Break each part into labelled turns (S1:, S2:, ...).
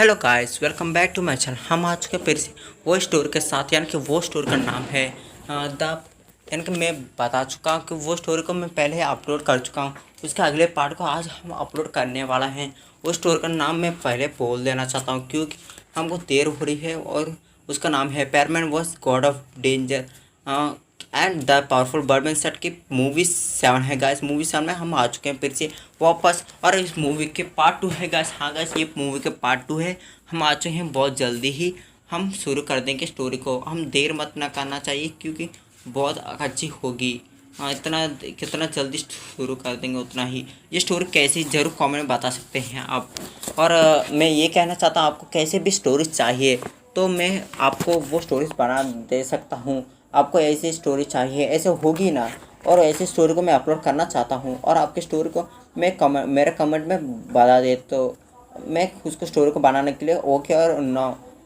S1: Hello guys, welcome back to my channel. हम आ चुके फिर से वो स्टोरी के साथ, यानी कि वो स्टोरी का नाम है द, यानी कि मैं बता चुका हूँ कि वो स्टोरी को मैं पहले ही अपलोड कर चुका हूँ। उसके अगले पार्ट को आज हम अपलोड करने वाला हैं। वो स्टोरी का नाम मैं पहले बोल देना चाहता हूँ क्योंकि हमको देर हो रही है। और उसका नाम है Perman was god of danger and the powerful birdman set की मूवी 7 है गाइस। मूवी 7 में हम आ चुके हैं फिर से वापस, और इस मूवी के पार्ट 2 है गाइस। हाँ गाइस, ये मूवी के पार्ट 2 है। हम आ चुके हैं बहुत जल्दी ही। हम शुरू कर देंगे स्टोरी को। हम देर मत ना करना चाहिए क्योंकि बहुत अच्छी होगी। हाँ, इतना कितना जल्दी शुरू कर देंगे उतना ही। ये स्टोरी कैसी ज़रूर कमेंट में बता सकते हैं आप। और मैं ये कहना चाहता हूँ, आपको कैसे भी स्टोरीज चाहिए तो मैं आपको वो स्टोरीज बना दे सकता हूँ। आपको ऐसी स्टोरी चाहिए, ऐसे होगी ना। और ऐसी स्टोरी को मैं अपलोड करना चाहता हूँ और आपकी स्टोरी को मैं मेरे कमेंट में बता दे तो मैं उसको स्टोरी को बनाने के लिए ओके और नो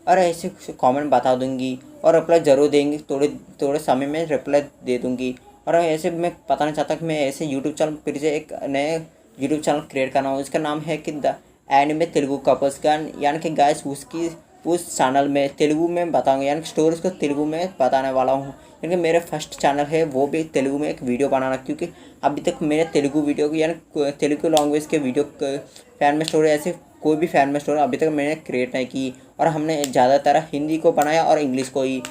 S1: और ऐसे कमेंट बता दूंगी और रिप्लाई ज़रूर देंगी। थोड़े थोड़े समय में रिप्लाई दे दूंगी। और ऐसे मैं बताना चाहता कि मैं ऐसे यूट्यूब चैनल फिर से एक नए यूट्यूब चैनल क्रिएट करना हूँ। इसका नाम है कि द एनिमे तेलुगु कपल्स का, यानी कि गाइस उसकी उस चैनल में तेलुगु में बताऊंगा, यानी कि स्टोरीज को तेलुगु में बताने वाला हूँ। क्योंकि मेरे फर्स्ट चैनल है वो भी तेलुगु में एक वीडियो बनाना, क्योंकि अभी तक मेरे तेलुगु वीडियो यानी तेलुगु लैंग्वेज के वीडियो फैन में स्टोरी ऐसे कोई भी फैन में स्टोरी अभी तक मैंने क्रिएट नहीं की। और हमने ज़्यादातर हिंदी को बनाया और इंग्लिश को ही।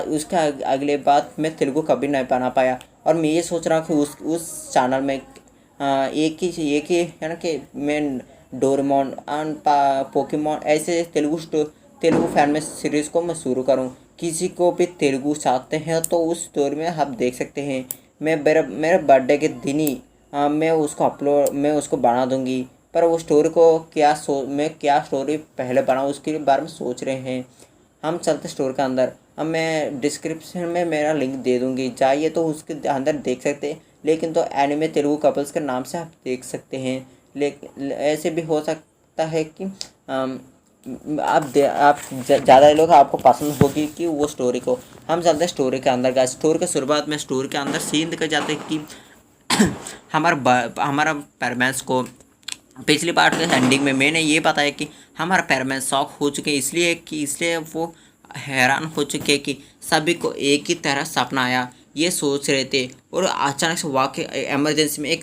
S1: उसका अगले बात मैं तेलुगु कभी नहीं बना पाया। और मैं ये सोच रहा हूँ कि उस चैनल में एक ही यानी कि मैं डोरेमोन एंड पोकेमोन ऐसे तेलुगु फैन में सीरीज़ को मैं शुरू करूं। किसी को भी तेलुगु चाहते हैं तो उस स्टोरी में आप देख सकते हैं। मैं मेरे बर्थडे के दिन ही मैं उसको बना दूंगी। पर वो स्टोरी को मैं क्या स्टोरी पहले बनाऊँ उसके बारे में सोच रहे हैं। हम चलते स्टोर के अंदर। अब मैं डिस्क्रिप्शन में मेरा लिंक दे दूंगी, चाहिए तो उसके अंदर देख सकते हैं। लेकिन तो एनिमे तेलुगु कपल्स के नाम से आप देख सकते हैं। लेकिन ऐसे भी हो सकता है कि आप ज़्यादा लोग आपको पसंद होगी कि वो स्टोरी को। हम चलते हैं स्टोरी के अंदर का। स्टोरी के शुरुआत में स्टोरी के अंदर सीन दिखा जाते हैं कि हमारा पैरमैन्स को पिछली पार्ट के एंडिंग में मैंने ये बताया कि हमारा पैरमैन शॉक हो चुके हैं, इसलिए वो हैरान हो चुके कि सभी को एक ही तरह सपना आया ये सोच रहे थे। और अचानक से वाकई इमरजेंसी में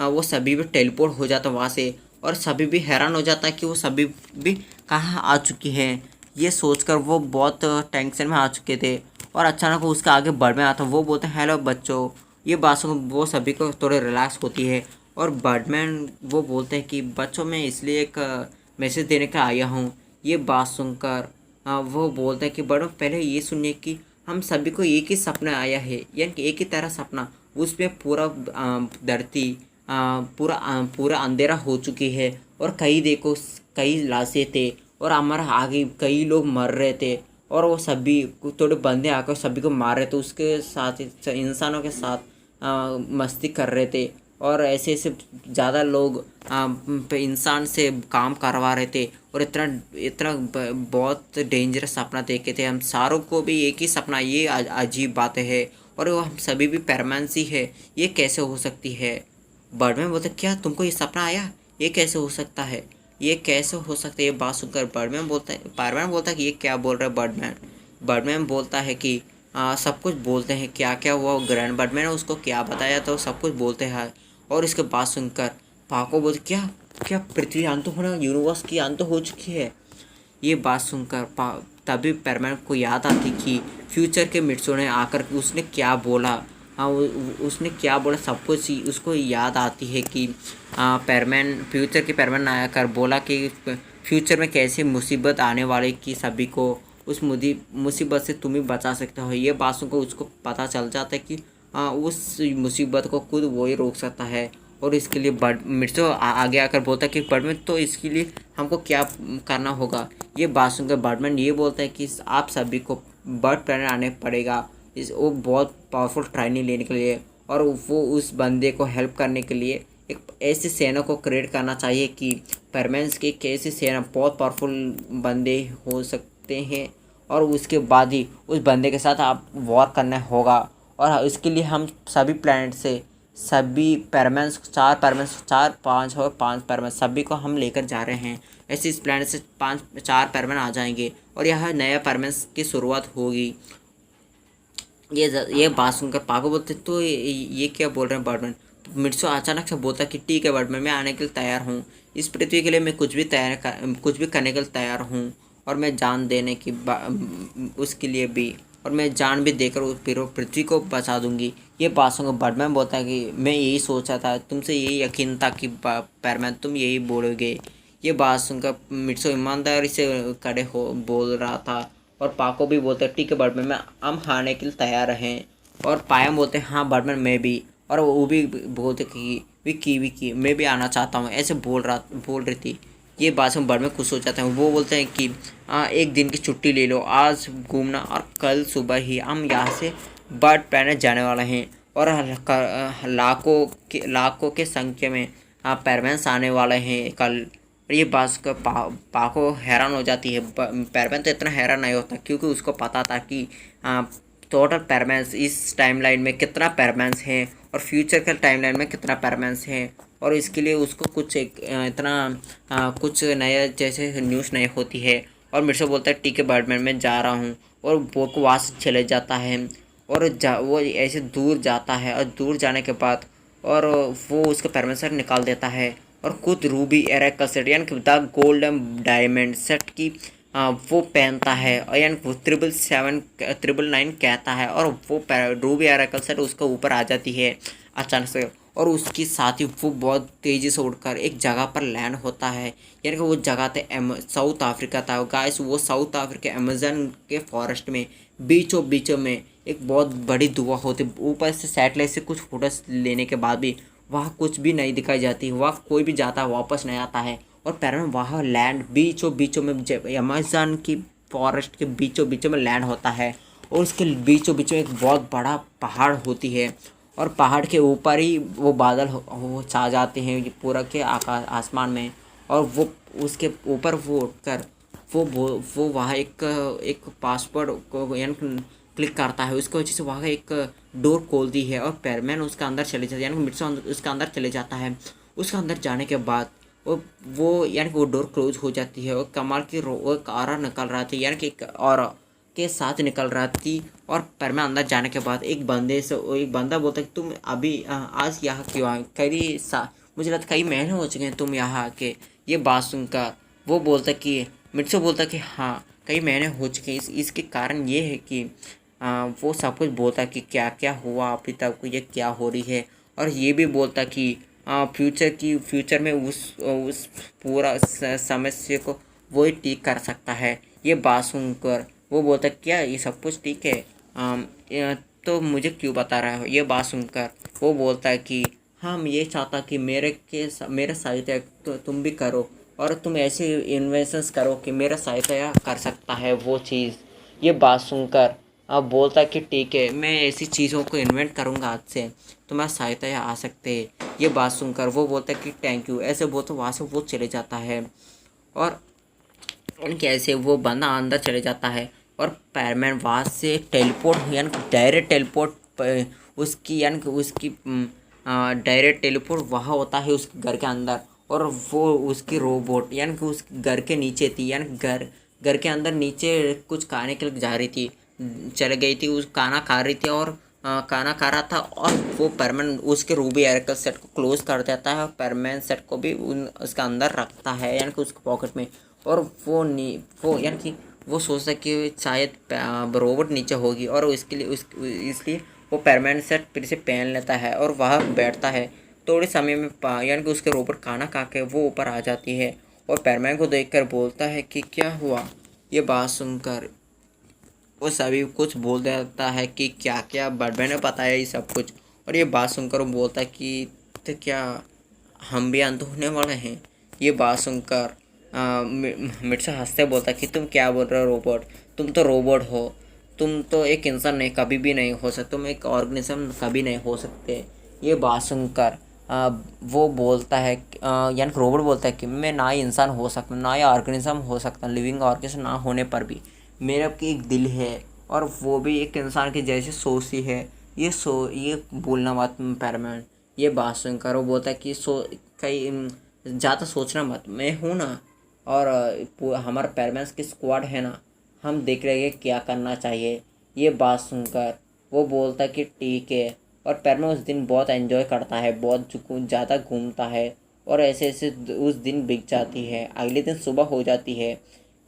S1: वो सभी भी टेलीपोर्ट हो जाता वहाँ से। और सभी भी हैरान हो जाता है कि वो सभी भी कहाँ आ चुकी हैं। ये सोचकर वो बहुत टेंशन में आ चुके थे। और अचानक उसके आगे बढ़ में आता, वो बोलते हैं हेलो बच्चों। ये बात सुन वो सभी को थोड़े रिलैक्स होती है। और बर्डमैन वो बोलते हैं कि बच्चों मैं इसलिए एक मैसेज देने का आया हूँ। ये बात सुनकर वो बोलते हैं कि बड़ों पहले ये सुनिए कि हम सभी को एक ही सपना आया है, यानी कि एक ही तरह सपना। उसमें पूरा धरती पूरा अंधेरा हो चुकी है। और कई देखो कई लाशें थे और हमारा आगे कई लोग मर रहे थे। और वो सभी थोड़े बंदे आकर सभी को मार रहे थे, उसके साथ इंसानों के साथ मस्ती कर रहे थे। और ऐसे ऐसे ज़्यादा लोग इंसान से काम करवा रहे थे। और इतना इतना बहुत डेंजरस सपना देखे थे हम सारों को भी एक ही सपना। ये अजीब बात है। और वो हम सभी भी पैरमानसी है, ये कैसे हो सकती है। बर्डमैन बोलता क्या तुमको ये सपना आया, ये कैसे हो सकता है, ये कैसे हो सकता है। ये बात सुनकर पैरमैन बोलता है कि ये क्या बोल रहा है बर्डमैन। बर्डमैन बोलता है कि सब कुछ बोलते हैं क्या क्या हुआ। ग्रैंड बर्डमैन ने उसको क्या बताया तो सब कुछ बोलते हैं। और इसके बात सुनकर पाको बोलते क्या क्या पृथ्वी अंत होना, यूनिवर्स की अंत हो चुकी है। ये बात सुनकर तभी पैरमैन को याद आती कि फ्यूचर के मिट्सो ने आकर उसने क्या बोला। हाँ, उसने क्या बोला सब कुछ उसको याद आती है कि फ्यूचर के पैरमैन ने आकर बोला कि फ्यूचर में कैसे मुसीबत आने वाले कि सभी को उस मुसीबत से तुम ही बचा सकते हो। ये बात सुनकर उसको पता चल जाता है कि उस मुसीबत को खुद वो ही रोक सकता है। और इसके लिए मिर्चो आगे आकर बोलता है कि बर्डमैन तो इसके लिए हमको क्या करना होगा। ये बात सुनकर बर्डमैन ये बोलता है कि आप सभी को बर्ड प्लानट आने पड़ेगा वो बहुत पावरफुल ट्रेनिंग लेने के लिए। और वो उस बंदे को हेल्प करने के लिए एक ऐसी सेना को क्रिएट करना चाहिए कि परमेंस की कैसी सेना बहुत पावरफुल बंदे हो सकते हैं। और उसके बाद ही उस बंदे के साथ आप वॉर करना होगा। और इसके लिए हम सभी प्लैनेट से सभी पैरामैन्स, 4 पैरामैन्स, 4 5 और 5 पैरामैन सभी को हम लेकर जा रहे हैं। ऐसे इस प्लानेट से 4 पैरामैन आ जाएंगे और यह नया पैरामैन्स की शुरुआत होगी। ये बात सुनकर पाको बोलते तो ये क्या बोल रहे हैं बर्डमैन। तो मिर्सो अचानक से बोलता कि ठीक है बर्डमैन, मैं आने के लिए तैयार हूँ। इस पृथ्वी के लिए मैं कुछ भी करने के लिए तैयार हूँ और मैं जान देने की उसके लिए भी, और मैं जान भी देकर पृथ्वी को बचा दूंगी। ये बात सुनकर बर्डमैन बोलता है कि मैं यही सोचा था, तुमसे यही यकीन था कि पैरमैन तुम यही बोलोगे। ये बात सुनकर मिर्सो ईमानदारी से खड़े हो बोल रहा था और पाको भी बोलते ठीक है बर्डमैन, मैं हम हारने के लिए तैयार हैं। और पायम बोलते हाँ बर्डमैन मैं भी, और वो भी बोलते कि विकी मैं भी आना चाहता हूँ, ऐसे बोल रही थी। ये बात सुन बर्डमैन खुश हो जाते हैं। वो बोलते हैं कि एक दिन की छुट्टी ले लो, आज घूमना और कल सुबह ही हम यहाँ से बर्ड प्लैनेट जाने वाले हैं और लाखों के संख्या में पैरमैन्स आने वाले हैं कल। ये बात का पाको हैरान हो जाती है। पैरमैन तो इतना हैरान नहीं होता क्योंकि उसको पता था कि टोटल पैरमैन्स इस टाइमलाइन में कितना पैरमैन्स हैं और फ्यूचर के टाइमलाइन में कितना पैरमैन्स हैं, और इसके लिए उसको कुछ कुछ नया जैसे न्यूज़ नहीं होती है। और मेरे से बोलता है ठीक है बर्डमैन मैं जा रहा हूँ, और वो को वहाँ से चले जाता है और वो ऐसे दूर जाता है और दूर जाने के बाद और वो उसका पैरमैन सेट निकाल देता है और खुद रूबी एरेकल सेट यानी कि द गोल्डन डायमंड सेट की वो पहनता है और यानी वो 777 कहता है और वो रूबी एरेकल सेट उसके ऊपर आ जाती है अचानक से, और उसके साथ ही वो बहुत तेज़ी से उड़कर एक जगह पर लैंड होता है। यानी कि वो जगह थे साउथ अफ्रीका था गाइस। वो साउथ अफ्रीका अमेजन के फॉरेस्ट में बीचों में एक बहुत बड़ी दुआ होती। ऊपर से सैटेलाइट से कुछ फोटोज लेने के बाद भी वहाँ कुछ भी नहीं दिखाई जाती, वहाँ कोई भी जाता वापस नहीं आता है। और पैरमैन वहाँ लैंड बीचों में अमेजन की फॉरेस्ट के बीचों में लैंड होता है और उसके बीचों एक बहुत बड़ा पहाड़ होती है और पहाड़ के ऊपर ही वो बादल हो छा जाते हैं ये पूरा के आकाश आसमान में, और वो उसके ऊपर वो उठकर वो वहाँ एक पासवर्ड को यानी क्लिक करता है। उसकी वजह से वहाँ एक डोर खोलती है और पैरमैन उसका अंदर चले जाता है, यानी कि मिर्चा उसका अंदर चले जाता है। उसका अंदर जाने के बाद वो यानी कि वो डोर क्लोज हो जाती है और कमाल की एक आरा निकल रहा था, यानी कि एक और के साथ निकल रहा थी। और पैरमैन अंदर जाने के बाद एक बंदा बोलता है कि तुम अभी आज यहाँ क्यों आए, मुझे लगता कई महीने हो चुके हैं तुम यहाँ आके। ये बात सुनकर वो बोलता कि मिर्चो बोलता कि हाँ कई महीने हो चुके हैं। इसके कारण ये है कि वो सब कुछ बोलता कि क्या क्या हुआ अभी तक, ये क्या हो रही है, और ये भी बोलता कि फ्यूचर में उस पूरा समस्या को वो ही ठीक कर सकता है। ये बात सुनकर वो बोलता क्या ये सब कुछ ठीक है, तो मुझे क्यों बता रहा हो। ये बात सुनकर वो बोलता है कि हाँ मैं ये चाहता कि मेरा सहायता तो तुम भी करो और तुम ऐसे इन्वेंशंस करो कि मेरा सहायता कर सकता है वो चीज़। ये बात सुनकर अब बोलता है कि ठीक है मैं ऐसी चीज़ों को इन्वेंट करूँगा आज से, तुम्हारा सहायता आ सकते हैं। ये बात सुनकर वो बोलता है कि थैंक यू, ऐसे बोलते वहाँ से वो चले जाता है और उनके ऐसे वो बंदा अंदर चले जाता है और पैरमैन वहाँ से टेलीपोर्ट यानी डायरेक्ट टेलीपोर्ट उसकी डायरेक्ट टेलीपोर्ट वहाँ होता है उसके घर के अंदर, और वो उसकी रोबोट यानी कि उस घर के नीचे थी, यानी घर के अंदर नीचे कुछ खाने के लिए जा रही थी, चले गई थी, उस खाना खा रही थी और खाना खा रहा था, और वो परमानेंट उसके रूबी एरेकल सेट को क्लोज कर देता है और परमानेंट सेट को भी उसका अंदर रखता है यानी कि उसके पॉकेट में। और वो यानी कि वो सोचता है कि शायद रोबोट नीचे होगी और इसलिए वो परमानेंट सेट फिर से पहन लेता है और वहाँ बैठता है। थोड़े समय में यानी कि उसके रोबोट खाना खा के वो ऊपर आ जाती है और पैरमैन को देखकर बोलता है कि क्या हुआ। ये बात सुनकर वो सभी कुछ बोल देता है कि क्या क्या बड़बड़ ने बताया ये सब कुछ, और ये बात सुनकर वो बोलता है कि तो क्या हम भी अंत होने वाले हैं। ये बात सुनकर मिर्चा हंसते बोलता है कि तुम क्या बोल रहे हो रोबोट, तुम तो रोबोट हो, तुम तो एक इंसान नहीं कभी भी नहीं हो सकते, तुम एक ऑर्गेनिज्म कभी नहीं हो सकते। ये बात सुनकर वो बोलता है यानी रोबोट बोलता है कि मैं ना ही इंसान हो सकता ना ही ऑर्गेनिज्म हो सकता, लिविंग ऑर्गेनिज्म ना होने पर भी मेरा की एक दिल है और वो भी एक इंसान के जैसे सोचती है। ये बोलना बात पैरमैन ये बात सुनकर वो बोलता है कि कहीं ज़्यादा सोचना मत, मैं हूँ ना, और हमारा पैरमैन की स्क्वाड है ना, हम देख रहे हैं क्या करना चाहिए। ये बात सुनकर वो बोलता है कि ठीक है। और पैरमैन उस दिन बहुत एंजॉय करता है, बहुत ज़्यादा घूमता है, और ऐसे ऐसे उस दिन बीत जाती है। अगले दिन सुबह हो जाती है।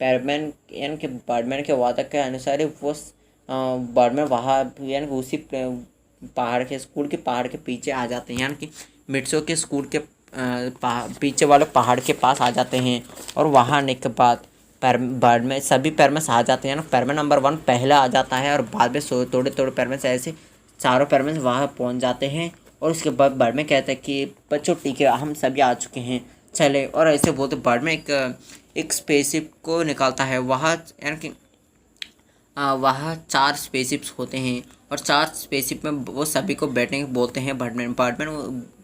S1: पैरमैन यानी कि बर्डमैन के वादा के अनुसार ही वो बर्डमैन वहाँ यानी कि उसी पहाड़ के स्कूल के पहाड़ के पीछे आ जाते हैं, यानी कि मिट्सो के स्कूल के पीछे वाले पहाड़ के पास आ जाते हैं। और वहाँ आने के बाद बर्डमैन सभी पैरमैन आ जाते हैं ना। पैरमैन नंबर 1 पहला आ जाता है, और बाद में थोड़े थोड़े पैरमैन ऐसे चारों पैरमैन वहाँ पहुँच जाते हैं। और उसके बाद बर्डमैन कहता है कि बच्चों ठीक है, हम सभी आ चुके हैं, चले। और ऐसे बोलते बर्डमैन एक स्पेसशिप को निकालता है। वहाँ यानी कि वहाँ 4 स्पेसशिप्स होते हैं, और 4 स्पेसशिप में वो सभी को बैठने बोलते हैं। बर्डमैन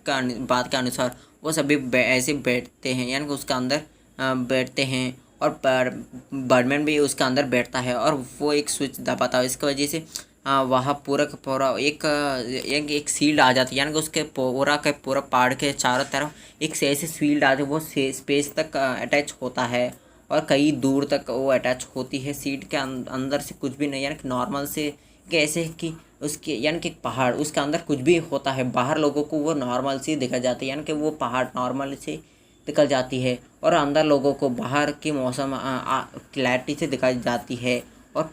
S1: का बात के अनुसार वो सभी ऐसे बैठते हैं, यानी कि उसका अंदर बैठते हैं। और बर्डमैन भी उसका अंदर बैठता है, और वो एक स्विच दबाता है। इसकी वजह से वहाँ पूरा का पूरा एक शील्ड आ जाती है, यानी कि उसके पूरा पहाड़ के चारों तरफ एक से ऐसे शील्ड आ जाती है। वो स्पेस तक अटैच होता है, और कई दूर तक वो अटैच होती है। सीट के अंदर से कुछ भी नहीं, यानी कि नॉर्मल से कैसे कि उसके यानी कि पहाड़ उसके अंदर कुछ भी होता है, बाहर लोगों को वो नॉर्मल से दिखा जाती है, यानी कि वो पहाड़ नॉर्मल से निकल जाती है, और अंदर लोगों को बाहर के मौसम क्लैरिटी से दिखाई जाती है। और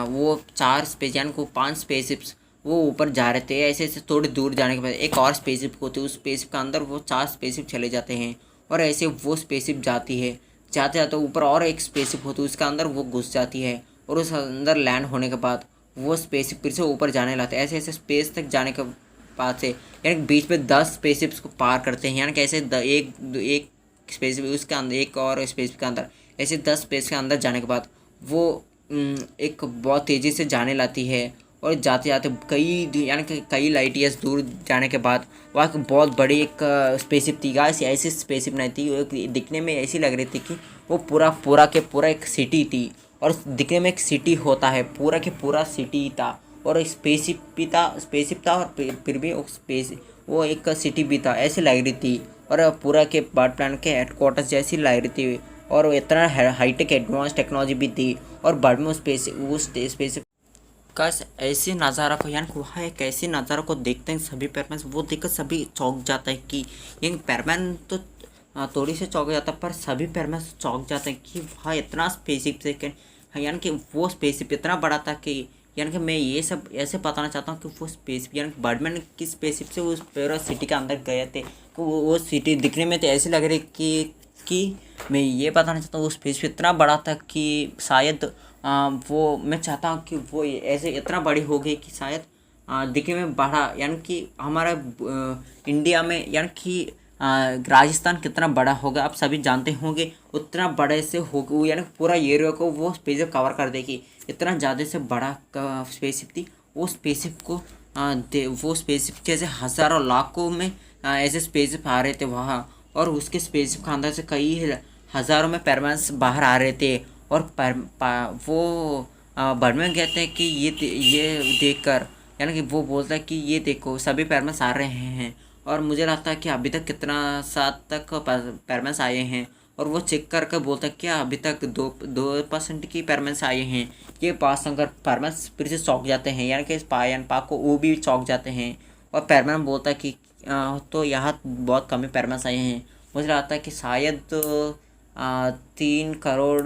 S1: वो 4 स्पेस यानी कि 5 स्पेसशिप्स वो ऊपर जा रहे थे। ऐसे ऐसे थोड़ी दूर जाने के बाद एक और स्पेसशिप होती है, उस स्पेसशिप के अंदर वो 4 स्पेसशिप चले जाते हैं, और ऐसे वो स्पेसशिप जाती है। जाते जाते ऊपर और एक स्पेसशिप होती है, उसके अंदर वो घुस जाती है, और उस अंदर लैंड होने के बाद वो स्पेसशिप फिर से ऊपर जाने लगता है। ऐसे ऐसे स्पेस तक जाने के बाद से यानी बीच में 10 स्पेसशिप्स को पार करते हैं, यानी कि ऐसे एक स्पेसशिप उसके अंदर एक और स्पेसशिप के अंदर ऐसे 10 स्पेस के अंदर जाने के बाद वो एक बहुत तेज़ी से जाने लगती है। और जाते जाते यानी कि कई लाइट ईयर्स दूर जाने के बाद वहाँ बहुत बड़ी एक स्पेसशिप थी। गाइस ऐसी स्पेसशिप नहीं थी, वो दिखने में ऐसी लग रही थी कि वो पूरा के पूरा एक सिटी थी, और दिखने में एक सिटी होता है, पूरा के पूरा सिटी था, और स्पेसशिप था और फिर भी वो एक सिटी भी था, ऐसी लग रही थी। और पूरा के बर्ड प्लान के हेडक्वार्टर्स जैसी लग रही थी, और इतना हाईटेक एडवांस टेक्नोलॉजी भी थी। और बर्ड में स्पेस का ऐसे नज़ारा को यानी वहाँ एक ऐसे नज़ारा को देखते हैं सभी पैरमैन, वो देखकर सभी चौंक जाता है कि ये पैरमैन तो थोड़ी से चौंक जाता है, पर सभी पैरमैन चौंक जाते हैं कि वहाँ इतना स्पेसशिप से यानी कि वो स्पेसशिप इतना बड़ा था कि यानी कि मैं ये सब ऐसे बताना चाहता हूँ कि वो स्पेसशिप यानी बर्डमैन की स्पेसशिप से उस पूरा सिटी के अंदर गए थे, तो वो सिटी दिखने में तो ऐसी लग रही कि मैं ये बताना चाहता हूँ वो स्पेसशिप इतना बड़ा था कि शायद वो मैं चाहता हूँ कि वो ऐसे इतना बड़ी हो गई कि शायद दिखने में बड़ा, यानी कि हमारा इंडिया में यानी कि राजस्थान कितना बड़ा होगा आप सभी जानते होंगे, उतना बड़े से होगा, यानी पूरा एरिया को वो स्पेसशिप कवर कर देगी। इतना ज़्यादा से बड़ा स्पेसशिप थी वो स्पेसशिप को वो स्पेसशिप जैसे हज़ारों लाखों में ऐसे स्पेसशिप आ रहे थे वहाँ, और उसके स्पेसशिप के अंदर से कई हज़ारों में पैरमैन्स बाहर आ रहे थे। और वो बर्डमैन कहते हैं कि ये देखकर यानी कि वो बोलता है कि ये देखो सभी पैरमैन्स आ रहे हैं, और मुझे लगता है कि अभी तक कितना सात तक पैरमैन्स आए हैं। और वो चेक करके बोलता है क्या अभी तक 2% की पैरमैन्स आए हैं। ये बात सुनकर पैरमैन्स फिर से चौंक जाते हैं, यानी कि पायन पाक को वो भी चौंक जाते हैं। और पैरमैन बोलता है कि तो यहाँ बहुत कम ही पैरमैन्स आए हैं, मुझे लगता है कि शायद 3 करोड़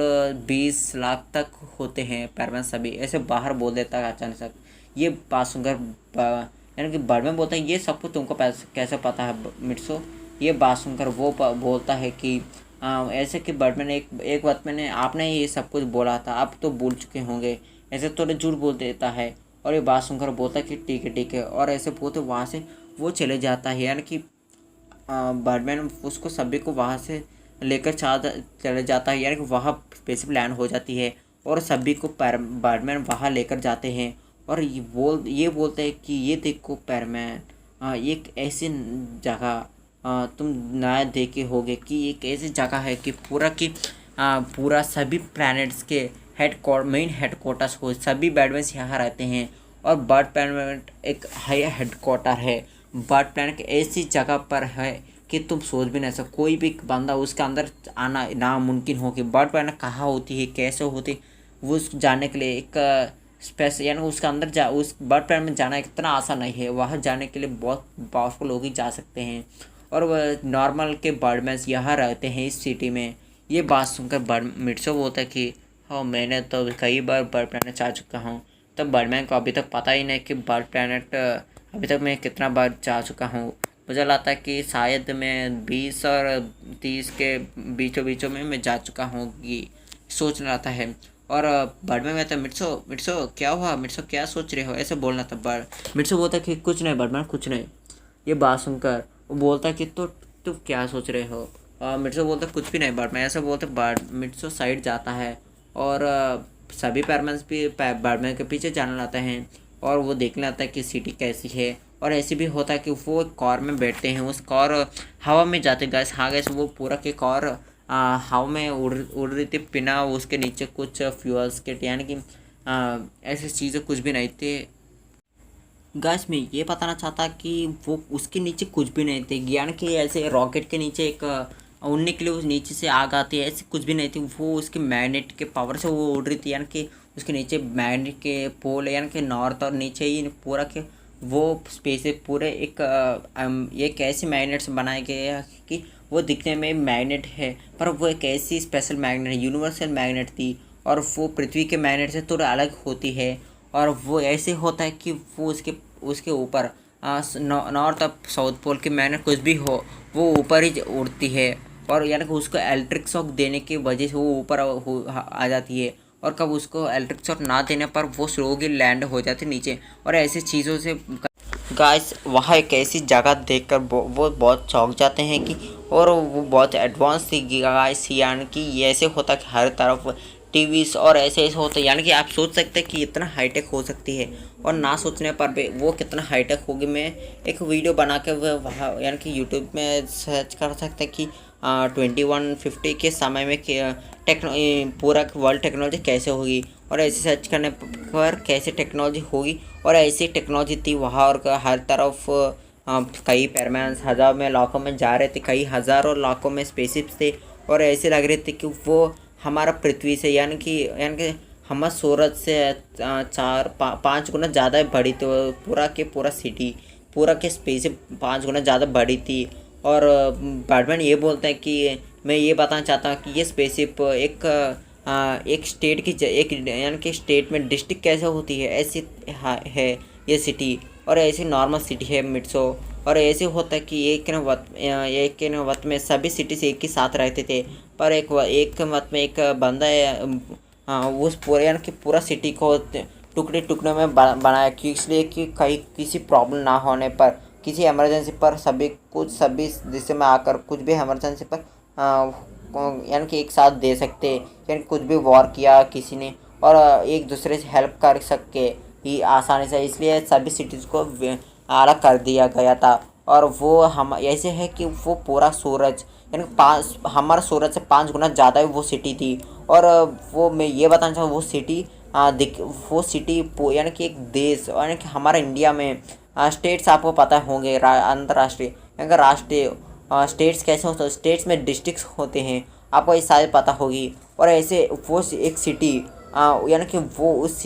S1: 20 लाख तक होते हैं पैरमैन सभी, ऐसे बाहर बोल देता है अचानक। ये बात सुनकर यानी कि बर्डमैन बोलता है ये सब कुछ तुमको कैसे पता है मिट्सो। ये बात सुनकर वो बोलता है कि ऐसे कि बर्डमैन एक बात मैंने आपने ये सब कुछ बोला था, आप तो भूल चुके होंगे, ऐसे थोड़े झूठ बोल देता है। और ये बात सुनकर बोलता है कि ठीक है, और ऐसे बोलते वहाँ से वो चले जाता है, यानी कि बर्डमैन उसको सभी को वहाँ से लेकर चले जाता है, यानी कि वहाँ स्पेसशिप लैंड हो जाती है, और सभी को बर्डमैन वहाँ लेकर जाते हैं। और ये बोलते हैं कि ये देखो पैरमैन एक ऐसी जगह तुम नया देखे होगे कि एक ऐसी जगह है कि पूरा सभी प्लैनेट्स के मेन हेडक्वार्टर्स हो, सभी बैडमैन्स यहाँ रहते हैं, और बर्ड प्लैनेट एक हाई हेडक्वार्टर है बर्ड प्लैनेट ऐसी जगह पर है कि तुम सोच भी नहीं सकते, कोई भी बंदा उसके अंदर आना नामुमकिन हो। कि बर्ड प्लैनेट कहाँ होती है, कैसे होती है, वो उस जाने के लिए एक स्पेस यानी उसके अंदर उस बर्ड प्लैनेट में जाना इतना आसान नहीं है। वहाँ जाने के लिए बहुत पावरफुल लोग ही जा सकते हैं। और वह नॉर्मल के बर्डमैन यहाँ रहते हैं इस सिटी में। ये बात सुनकर बर्ड मिर्चो बोलता है कि हाँ, मैंने तो कई बार बर्ड प्लैनेट जा चुका हूँ। तब बर्डमैन को अभी तक पता ही नहीं कि बर्ड प्लैनेट अभी तक मैं कितना बार जा चुका हूँ। मुझे लगता है कि शायद मैं 20 और 30 के बीचों में मैं जा चुका हूँ, कि सोच रहा था है। और बर्डमैन कहता है मिर्चो मिर्चो क्या हुआ, मिर्चो क्या सोच रहे हो, ऐसे बोलना था। बर्ड मिर्चो बोलता है कि कुछ नहीं बर्डमैन, कुछ नहीं। ये बात सुनकर वो बोलता है कि तू क्या सोच रहे हो। मिर्चो बोलता है कुछ भी नहीं बर्डमैन, ऐसे बोलते बर्ड मिर्चो साइड जाता है। और सभी पैरमैन्स भी बर्डमैन के पीछे जाने लगते हैं। और वो देखने आता है कि सिटी कैसी है। और ऐसे भी होता है कि वो एक कार में बैठते हैं, उस कार हवा में जाते गैस। हाँ गैस, वो पूरा के कार हवा में उड़ रही थी बिना उसके नीचे कुछ फ्यूल्स के, यानी कि ऐसी चीज़ें कुछ भी नहीं थे। गैस मैं ये बताना चाहता कि वो उसके नीचे कुछ भी नहीं थे, यानी कि ऐसे रॉकेट के नीचे एक उड़ने के लिए उस नीचे से आग आती है, ऐसे कुछ भी नहीं थी। वो उसके मैग्नेट के पावर से वो उड़ रही थी, यानी कि उसके नीचे मैग्नेट के पोल, यानी कि नॉर्थ और नीचे ही पूरा के वो स्पेस पूरे एक ऐसे मैग्नेट से बनाए गए हैं कि वो दिखने में मैग्नेट है, पर वो एक ऐसी स्पेशल मैग्नेट है, यूनिवर्सल मैग्नेट थी। और वो पृथ्वी के मैग्नेट से थोड़ा अलग होती है। और वो ऐसे होता है कि वो उसके उसके ऊपर नॉर्थ और साउथ पोल के मैग्नेट कुछ भी हो, वो ऊपर ही उड़ती है। और यानी कि उसको इलेक्ट्रिक शॉक देने की वजह से वो ऊपर आ जाती है। और कब उसको इलेक्ट्रिक शॉक ना देने पर वो स्लोली लैंड हो जाती नीचे। और ऐसी चीज़ों से गाइस वहाँ एक ऐसी जगह देखकर वो बहुत चौंक जाते हैं कि, और वो बहुत एडवांस थी गाइस, यानी कि ये ऐसे होता कि हर तरफ टीवीज और ऐसे ऐसे होते, यानी कि आप सोच सकते हैं कि इतना हाईटेक हो सकती है। और ना सोचने पर भी वो कितना हाईटेक होगी, मैं एक वीडियो बना के वहाँ यानी कि यूट्यूब में सर्च कर सकते हैं कि 2150 के समय में पूरा वर्ल्ड टेक्नोलॉजी कैसे होगी। और ऐसे सर्च करने पर कैसे टेक्नोलॉजी होगी। और ऐसी टेक्नोलॉजी थी वहाँ। और हर तरफ कई पैरमैन्स हज़ार में लाखों में जा रहे थे, कई हज़ारों लाखों में स्पेसशिप्स थे। और ऐसे लग रहे थे कि वो हमारा पृथ्वी से यानी कि हमारा सूरज से 4-5 गुना ज़्यादा बड़ी थी। पूरा के पूरा सिटी पूरा के स्पेस से 5 गुना ज़्यादा बड़ी थी। और बैटमैन ये बोलता है कि मैं ये बताना चाहता हूँ कि ये स्पेसशिप एक स्टेट की एक यानी कि स्टेट में डिस्ट्रिक्ट कैसे होती है, ऐसी है ये सिटी। और ऐसी नॉर्मल सिटी है मिट्सो। और ऐसे होता है कि एक न वक्त में सभी सिटीज एक ही साथ रहते थे। पर एक वक्त में एक बंदा उस पूरे यानी कि पूरा सिटी को टुकड़े टुकड़े में बनाया, कि इसलिए कि कहीं किसी प्रॉब्लम ना होने पर, किसी इमरजेंसी पर सभी दिशा में आकर कुछ भी इमरजेंसी पर यानी कि एक साथ दे सकते, यानी कुछ भी वॉर किया किसी ने और एक दूसरे से हेल्प कर सके ही आसानी से, इसलिए सभी सिटीज़ को अलग कर दिया गया था। और वो हम ऐसे है कि वो पूरा सूरज यानी हमारा सूरज से 5 गुना ज़्यादा वो सिटी थी। और वो मैं ये बताना चाहूँ वो सिटी यानी कि एक देश, यानी कि हमारा इंडिया में स्टेट्स आपको पता होंगे, अंतर्राष्ट्रीय यानी राष्ट्रीय स्टेट्स कैसे होते हैं, स्टेट्स में डिस्ट्रिक्ट्स होते हैं, आपको ये शायद पता होगी। और ऐसे वो एक सिटी यानी कि वो उस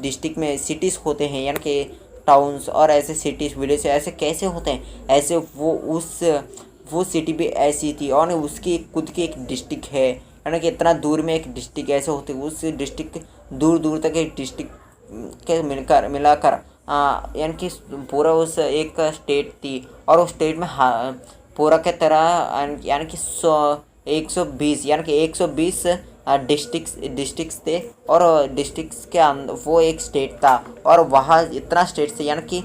S1: डिस्ट्रिक्ट में सिटीज़ होते हैं, यानी कि टाउन्स। और ऐसे सिटीज़ विलेज ऐसे कैसे होते हैं, ऐसे वो सिटी भी ऐसी थी। और उसकी खुद की एक डिस्ट्रिक्ट है, यानी कि इतना दूर में एक डिस्ट्रिक्ट ऐसे होते, उस डिस्ट्रिक्ट दूर दूर तक एक डिस्ट्रिक्ट के मिलाकर यानी कि पूरा उस एक स्टेट थी। और उस स्टेट में पूरा के तरह यानी कि 120 यानी कि 120 डिस्ट्रिक्ट्स थे। और डिस्ट्रिक्ट्स के अंदर वो एक स्टेट था। और वहाँ इतना स्टेट्स थे, यानी कि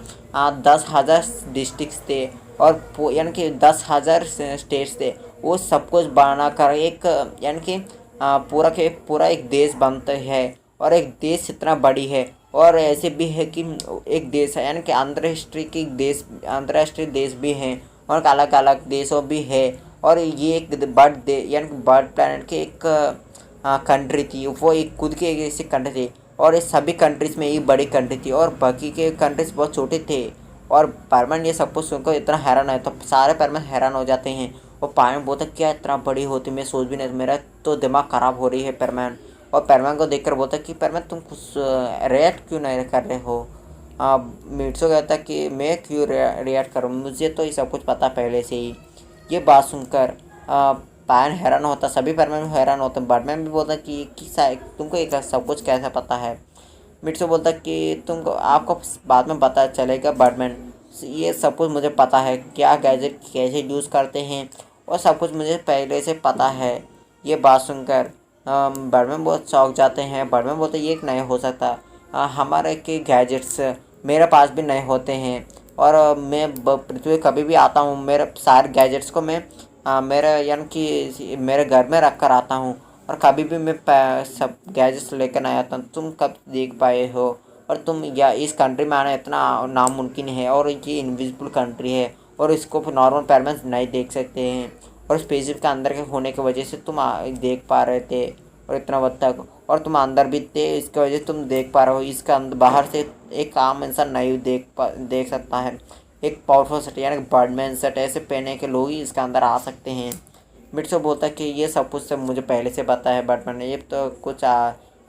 S1: 10,000 डिस्ट्रिक्ट्स थे। और यानी कि 10,000 स्टेट्स थे, वो सब कुछ बनाकर एक यानी कि पूरा के पूरा एक देश बनता है। और एक देश इतना बड़ी है। और ऐसे भी है कि एक देश है, यानी कि अंतर्राष्ट्रीय देश भी हैं, और अलग अलग देशों भी है। और ये एक यानी कि बर्ड प्लैनेट के एक कंट्री थी, वो एक खुद की एक ऐसी कंट्री थी। और ये सभी कंट्रीज़ में ये बड़ी कंट्री थी, और बाकी के कंट्रीज बहुत छोटे थे। और परमैन ये सब कुछ सुनकर इतना हैरान है, तो सारे परमैन हैरान हो जाते हैं। और पायन बोलता क्या इतना बड़ी होती, मैं सोच भी नहीं, मेरा तो दिमाग ख़राब हो रही है परमैन। और परमैन को देखकर बोलता कि परमैन तुम कुछ रिएक्ट क्यों नहीं कर रहे हो। मिर्सो कहता कि मैं क्यों रिएक्ट करूँ, मुझे तो ये सब कुछ पता पहले से ही। ये बात सुनकर पायन हैरान होता, सभी परमैन हैरान होते। बैटमैन भी बोलता कि तुमको एक सब कुछ कैसे पता है। मिर्सो बोलता कि तुमको आपको बाद में पता चलेगा बैटमैन, ये सब कुछ मुझे पता है, क्या गैजेट कैसे यूज़ करते हैं और सब कुछ मुझे पहले से पता है। ये बात सुनकर बैटमैन बहुत चौंक जाते हैं। बैटमैन बोलते ये नहीं हो सकता, हमारे के गैजेट्स मेरे पास भी नहीं होते हैं और मैं पृथ्वी कभी भी आता हूँ, मेरे सारे गैजेट्स को मैं मेरे यानी कि मेरे घर में रख कर आता हूँ और कभी भी मैं सब गैजेट्स लेकर नहीं आता हूँ। तुम कब देख पाए हो, और तुम या इस कंट्री में आना इतना नामुमकिन है और ये इनविजिबल कंट्री है और इसको नॉर्मल पैरमेंट्स नहीं देख सकते हैं, और स्पेसशिप के अंदर के होने की वजह से तुम देख पा रहे थे और इतना वक्त तक, और तुम अंदर भी थे इसकी वजह से तुम देख पा रहे हो। इसका बाहर से एक आम इंसान नहीं देख सकता है। एक पावरफुल सेट यानी बर्डमैन सेट ऐसे पहने के लोग ही इसके अंदर आ सकते हैं। मिर्सो बोलता है कि ये सब कुछ सब मुझे पहले से पता है बैटमैन ने, ये तो कुछ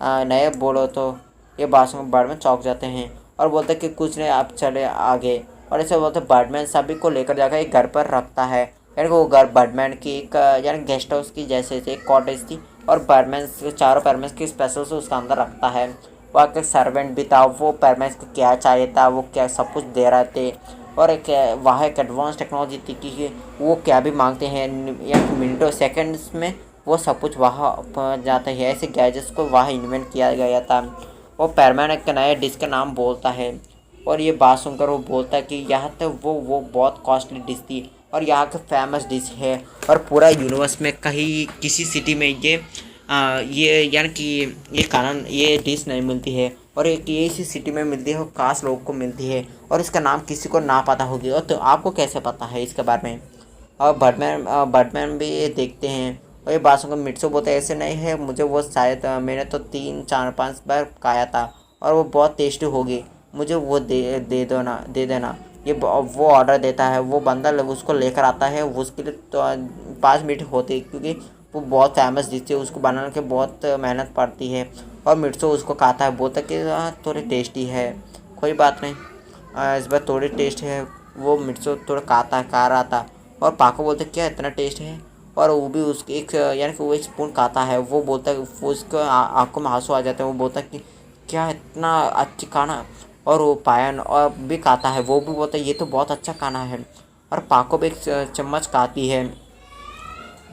S1: नए बोलो तो। ये बात सुन बैटमैन चौंक जाते हैं और बोलते कि कुछ नहीं, आप चले आगे। और ऐसे बोलते बैटमैन सभी को लेकर जाकर एक घर पर रखता है, यानी वो घर बैटमैन की एक यानी गेस्ट हाउस की जैसे एक कॉटेज थी, और बैटमैन चारों बैटमैन की स्पेशल से उसका अंदर रखता है। वहाँ के सर्वेंट भी था, वो बैटमैन को क्या चाहिए था वो क्या सब कुछ दे रहे थे। और एक वहाँ एक एडवांस टेक्नोलॉजी थी कि वो क्या भी मांगते हैं या मिनटों सेकंड्स में वो सब कुछ वहाँ पहुँच जाते हैं। ऐसे गैजेट्स को वहाँ इन्वेंट किया गया था। वो पैरमैन एक नए डिश का नाम बोलता है और ये बात सुनकर वो बोलता है कि यहाँ तक वो बहुत कॉस्टली डिश थी और यहाँ का फेमस डिश है, और पूरा यूनिवर्स में कहीं किसी सिटी में ये यानी कि ये कानून ये डिश नहीं मिलती है, और एक ये इसी सिटी में मिलती है और खास लोगों को मिलती है, और इसका नाम किसी को ना पता होगी। और तो आपको कैसे पता है इसके बारे में। और बैटमैन भी ये देखते हैं और ये बात सुनकर मिर्सो बोलते ऐसे नहीं है, मुझे वो शायद मैंने तो 3 4 5 बार खाया था और वो बहुत टेस्टी होगी, मुझे वो दे देना। ये वो ऑर्डर देता है, वो बंदा उसको लेकर आता है। उसके लिए तो 5 मिनट होते क्योंकि वो बहुत फेमस डिश है, उसको बनाने के बहुत मेहनत पड़ती है। और मिर्चो उसको खाता है, बोलता कि थोड़ी टेस्टी है, कोई बात नहीं, इस बार थोड़ी टेस्ट है। वो मिर्चो थोड़ा खा रहा था और पाको बोलते क्या इतना टेस्ट है, और वो भी उसके एक यानी कि वो एक स्पून खाता है। वो बोलता है वो उसको आंखों में आंसू आ जाते हैं। वो बोलता है कि क्या इतना अच्छा खाना। और वो पायन और भी खाता है, वो भी बोलता है ये तो बहुत अच्छा खाना है। और पाको भी एक चम्मच खाती है,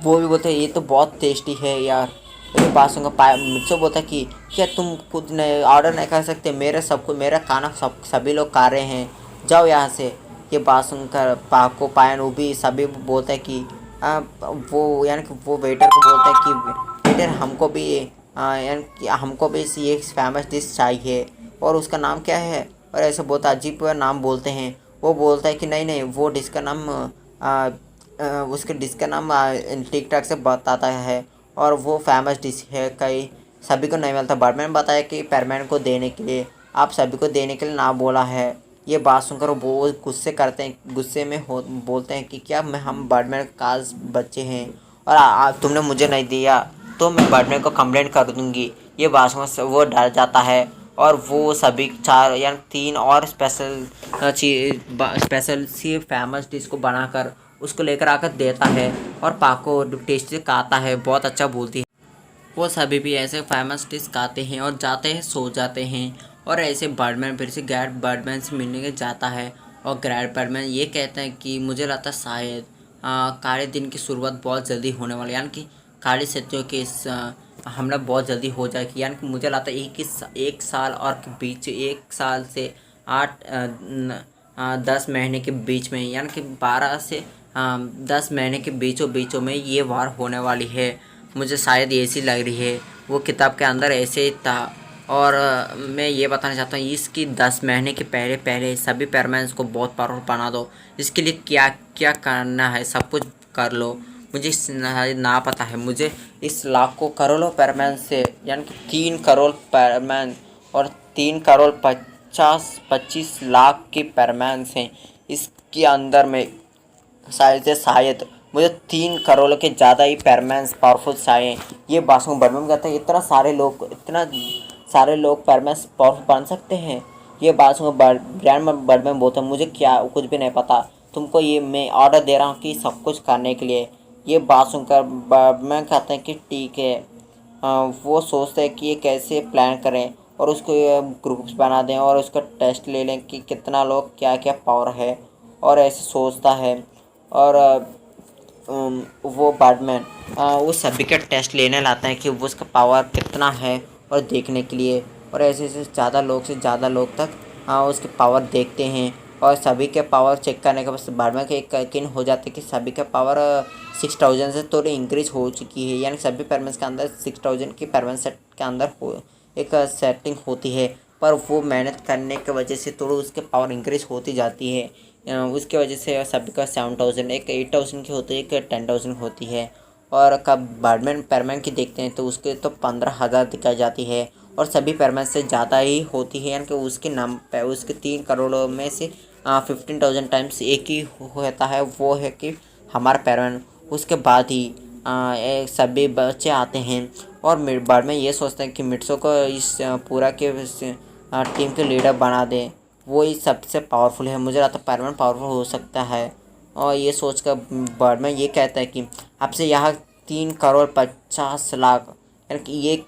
S1: वो भी बोलते हैं ये तो बहुत टेस्टी है यार। ये बात सुनकर मुझसे बोलता कि क्या तुम खुद नहीं ऑर्डर नहीं कर सकते, मेरा खाना सभी लोग खा रहे हैं, जाओ यहाँ से। ये बात सुनकर पाको पायन वो भी सभी बोलते हैं कि वो यानी कि वो वेटर को बोलता है कि वेटर हमको भी यानी कि हमको भी ये फेमस डिश चाहिए, और उसका नाम क्या है। और ऐसे बहुत अजीब नाम बोलते हैं। वो बोलता है कि नहीं नहीं, वो डिश का नाम उसके डिश का नाम ठीक ठाक से बताता है, और वो फेमस डिश है, कई सभी को नहीं मिलता। बैटमैन बताया कि पैरमैन को देने के लिए, आप सभी को देने के लिए ना बोला है। ये बात सुनकर वो गुस्से में बोलते हैं कि क्या हम बैटमैन के खास बच्चे हैं और तुमने मुझे नहीं दिया तो मैं बैटमैन को कंप्लेंट कर दूंगी। ये बात सुनकर वो डर जाता है और वो सभी 4 या 3 और स्पेशल सी फेमस डिश को बनाकर उसको लेकर आकर देता है, और पाको टेस्ट से खाता है, बहुत अच्छा बोलती है। वो सभी भी ऐसे फेमस डिश खाते हैं और जाते हैं सो जाते हैं। और ऐसे बर्डमैन फिर से ग्रैंड बर्डमैन से मिलने के जाता है, और ग्रैंड बर्डमैन ये कहते हैं कि मुझे लगता है शायद काले दिन की शुरुआत बहुत जल्दी होने वाली, यानी कि काली सत्यों के हमला बहुत जल्दी हो जाएगी। यानी कि मुझे लगता है एक साल और के बीच 1 साल से 10 महीने के बीच में, यानी कि 12 से 10 महीने के बीचों में ये वार होने वाली है। मुझे शायद ऐसी लग रही है, वो किताब के अंदर ऐसे ही था। और मैं ये बताना चाहता हूँ इसकी 10 महीने के पहले सभी पैरमैन्स को बहुत पावरफुल बना दो। इसके लिए क्या क्या करना है सब कुछ कर लो। मुझे ना पता है, मुझे इस करोड़ों पैरमैन से, यानी कि 3 करोड़ पैरमैन और 3 करोड़ 25 लाख के परमानेंस हैं। इसके अंदर में शायद मुझे 3 करोड़ के ज़्यादा ही परमानेंस पावरफुल चाहिए। ये बासों बर्मन कहते हैं इतना सारे लोग परमानेंस पावरफुल बन सकते हैं। ये बासों ब्रांड बर्मन बोलते हैं मुझे क्या कुछ भी नहीं पता, तुमको ये मैं ऑर्डर दे रहा हूँ कि सब कुछ करने के लिए। ये बात सुनकर बर्मन कहते हैं कि ठीक है। वो सोचते हैं कि ये कैसे प्लान करें और उसको ग्रुप्स बना दें और उसका टेस्ट ले लें कि कितना लोग क्या क्या पावर है, और ऐसे सोचता है। और वो बैटमैन वो सभी का टेस्ट लेने लाता है कि वो उसका पावर कितना है और देखने के लिए, और ऐसे ऐसे ज़्यादा लोग तक उसके पावर देखते हैं। और सभी के पावर चेक करने के बाद बैटमैन के एक यकीन हो जाता है कि सभी का पावर 6000 से थोड़ी इंक्रीज हो चुकी है, यानी सभी परमानेंस के अंदर 6000 की परमानेंस सेट के अंदर एक सेटिंग होती है। पर वो मेहनत करने की वजह से थोड़ी उसके पावर इंक्रीज होती जाती है। उसके वजह से सभी का 7000, एक 8000 की होती है, एक 10,000 होती है। और कब बैटमैन परमैन की देखते हैं तो उसके तो 15,000 दिखाई जाती है, और सभी परमैन से ज़्यादा ही होती है, यानी कि उसके नाम पे उसके 3 करोड़ में से 15,000 टाइम्स एक ही होता है, वो है कि हमारा परमैन। उसके बाद ही सभी बच्चे आते हैं और बैटमैन ये सोचते हैं कि मिट्सो को इस पूरा के टीम के लीडर बना दें, वो ही सबसे पावरफुल है। मुझे लगता है परमैन पावरफुल हो सकता है। और ये सोचकर बर्डमैन ये कहता है कि आपसे यहाँ 3,50,00,000 यानी कि एक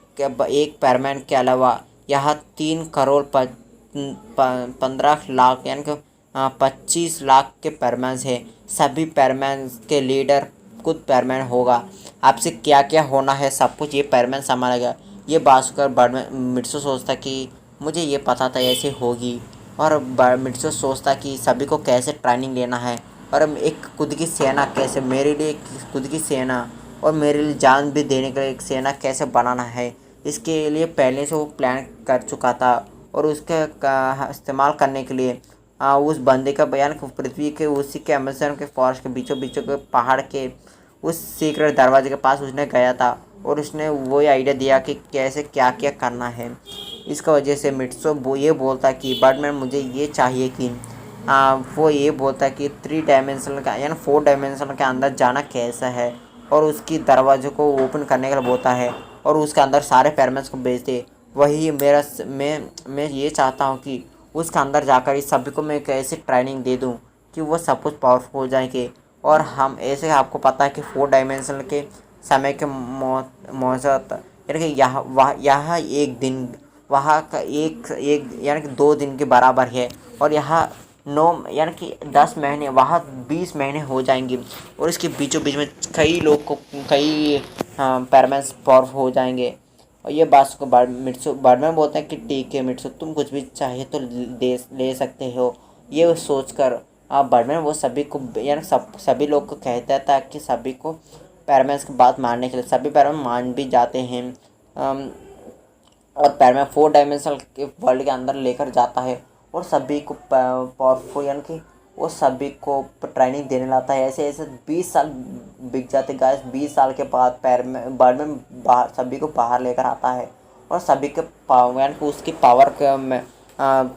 S1: परमैन के अलावा यहाँ 3,15,00,000 यानी कि 25 लाख के परमैन्स है। सभी परमैन्स के लीडर खुद परमैन होगा। आपसे क्या क्या होना है सब कुछ ये परमैन संभालेगा। ये बात सुनकर बर्डमैन मिट्सो सोचता कि मुझे ये पता था ऐसे होगी, और मिट्सो सोचता कि सभी को कैसे ट्रेनिंग लेना है, और एक खुद की सेना कैसे, मेरे लिए खुद की सेना और मेरे लिए जान भी देने के लिए एक सेना कैसे बनाना है, इसके लिए पहले से वो प्लान कर चुका था। और उसका इस्तेमाल करने के लिए उस बंदे का बयान पृथ्वी के उसी के अमेज़न के फॉरेस्ट के बीचों के पहाड़ के उस सीक्रेट दरवाजे के पास उसने गया था, और उसने वही आइडिया दिया कि कैसे क्या क्या करना है। इसका वजह से मिट्सो वो ये बोलता कि बर्डमैन मुझे ये चाहिए कि वो ये बोलता है कि 3 डायमेंशनल का यानी 4 डायमेंशनल के अंदर जाना कैसा है, और उसकी दरवाजे को ओपन करने के लिए बोलता है, और उसके अंदर सारे पैरमेंट्स को भेज दे। वही मैं ये चाहता हूँ कि उसके अंदर जाकर इस सभी को मैं कैसे ट्रेनिंग दे दूँ कि वो सब कुछ पावरफुल हो जाएंगे। और हम ऐसे आपको पता है कि 4 डायमेंशनल के समय के मौजूद यानी कि यहाँ एक दिन वहाँ का एक यानी कि 2 दिन के बराबर है, और यहाँ 9 यानी कि 10 महीने वहाँ 20 महीने हो जाएंगे, और इसके बीचों बीच में कई पैरमेंट्स पावरफुल हो जाएंगे। और ये बात को बर्डमैन बोलते हैं कि ठीक है मिट्सो, तुम कुछ भी चाहिए तो ले सकते हो। ये सोचकर बर्डमैन वो सभी को यानी सभी लोग को कहता था कि सभी को पैरमेंट्स की बात मानने के लिए सभी पैरमेंट मान भी जाते हैं। और पैरमैन 4 डायमेंशनल के वर्ल्ड के अंदर लेकर जाता है, और सभी को पावरफुल यानी कि वो सभी को ट्रेनिंग देने लाता है। ऐसे ऐसे 20 साल बिक जाते गाइस। 20 साल के बाद बर्डमैन बाहर सभी को बाहर लेकर आता है, और सभी के यानी कि उसकी पावर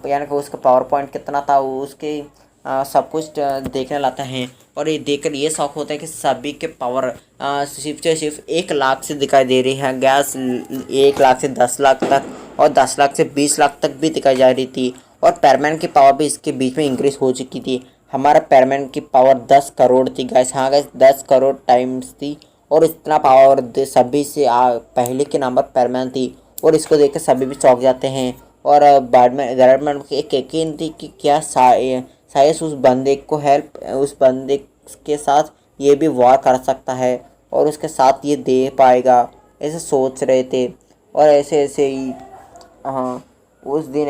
S1: यानी कि उसका पावर पॉइंट कितना था उसके सब कुछ देखने लाता है। और ये देखकर ये शौक होता है कि सभी के पावर सिर्फ 1 लाख से दिखाई दे रही है गैस, 1 लाख से 10 लाख तक, और 10 लाख से 20 लाख तक भी दिखाई जा रही थी। और पैरमैन की पावर भी इसके बीच में इंक्रीज हो चुकी थी। हमारा पैरमैन की पावर 10 करोड़ थी गैस। हाँ गैस 10 करोड़ टाइम्स थी, और इतना पावर सभी से पहले के नंबर पैरमैन थी। और इसको देख कर सभी भी चौंक जाते हैं। और बाद में गवर्नमेंट को एक यकीन थी कि क्या शायद उस बंदे को उस बंदे के साथ ये भी वार कर सकता है, और उसके साथ ये दे पाएगा, ऐसे सोच रहे थे। और ऐसे ऐसे ही हाँ उस दिन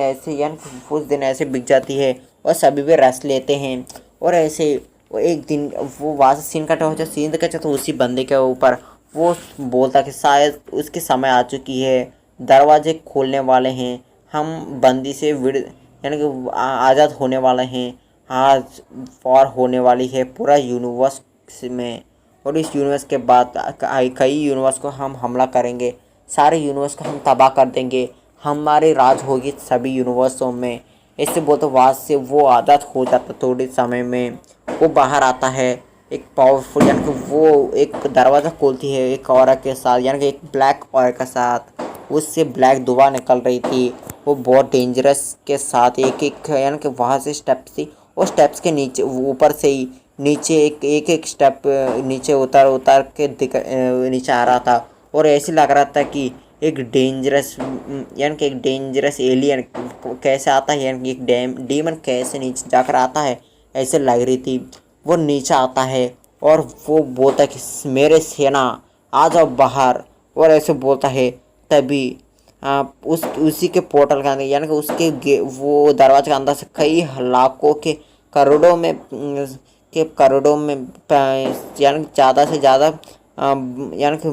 S1: ऐसे बिक जाती है, और सभी भी रेस्ट लेते हैं। और ऐसे वो एक दिन वो वहाँ से सीन कटा हो जाए, सीन कटा तो उसी बंदे के ऊपर वो बोलता कि शायद उसकी समय आ चुकी है, दरवाजे खोलने वाले हैं, हम बंदी से यानी कि आज़ाद होने वाले हैं। आज वॉर होने वाली है पूरा यूनिवर्स में, और इस यूनिवर्स के बाद कई यूनिवर्स को हम हमला करेंगे, सारे यूनिवर्स को हम तबाह कर देंगे, हमारी राज होगी सभी यूनिवर्सों में। ऐसे बोलते वहाँ से वो आदत हो जाता, थोड़े समय में वो बाहर आता है एक पावरफुल, यानी कि वो एक दरवाज़ा खोलती है एक औरत के साथ, यानी कि एक ब्लैक औरत के साथ। उससे ब्लैक धुआं निकल रही थी, वो बहुत डेंजरस के साथ एक एक, यानी कि वहाँ से स्टेप्स थी, और स्टेप्स के नीचे ऊपर से ही नीचे एक एक एक स्टेप नीचे उतर उतर के नीचे आ रहा था। और ऐसे लग रहा था कि एक डेंजरस, यानी कि एक डेंजरस एलियन कैसे आता है, यानी कि एक डीमन कैसे नीचे जाकर आता है, ऐसे लग रही थी। वो नीचे आता है और वो बोलता है कि मेरे सेना आ जाओ बाहर, और ऐसे बोलता है। तभी उसी के पोर्टल के अंदर, यानी कि उसके वो दरवाजे के अंदर से कई लाखों के करोड़ों में यानी ज़्यादा से ज़्यादा यानी कि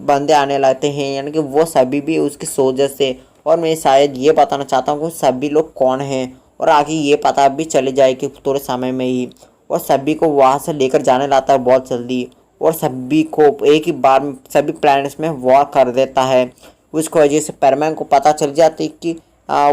S1: बंदे आने लगते हैं, यानी कि वो सभी भी उसके सोल्जर से। और मैं शायद ये बताना चाहता हूँ कि सभी लोग कौन हैं, और आगे ये पता भी चली जाएगी थोड़े समय में ही। और सभी को वहाँ से लेकर जाने लाता है बहुत जल्दी, और सभी को एक ही बार में सभी प्लैनेट्स में वॉर कर देता है। उसकी वजह से पैरमैन को पता चल जाती है कि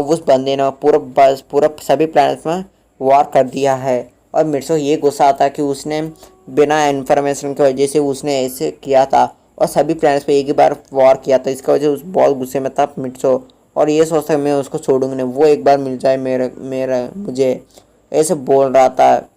S1: उस बंदे ने पूरा सभी प्लैनेट्स में वॉर कर दिया है। और मिर्सो ये गुस्सा आता है कि उसने बिना इन्फॉर्मेशन की वजह से उसने ऐसे किया था, और सभी प्लैनेट्स पे एक ही बार वॉर किया था। इसकी वजह से उस बहुत गुस्से में था मिर्सो, और ये सोचता है मैं उसको छोड़ूंगा नहीं, वो एक बार मिल जाए मेरा मुझे, ऐसे बोल रहा था।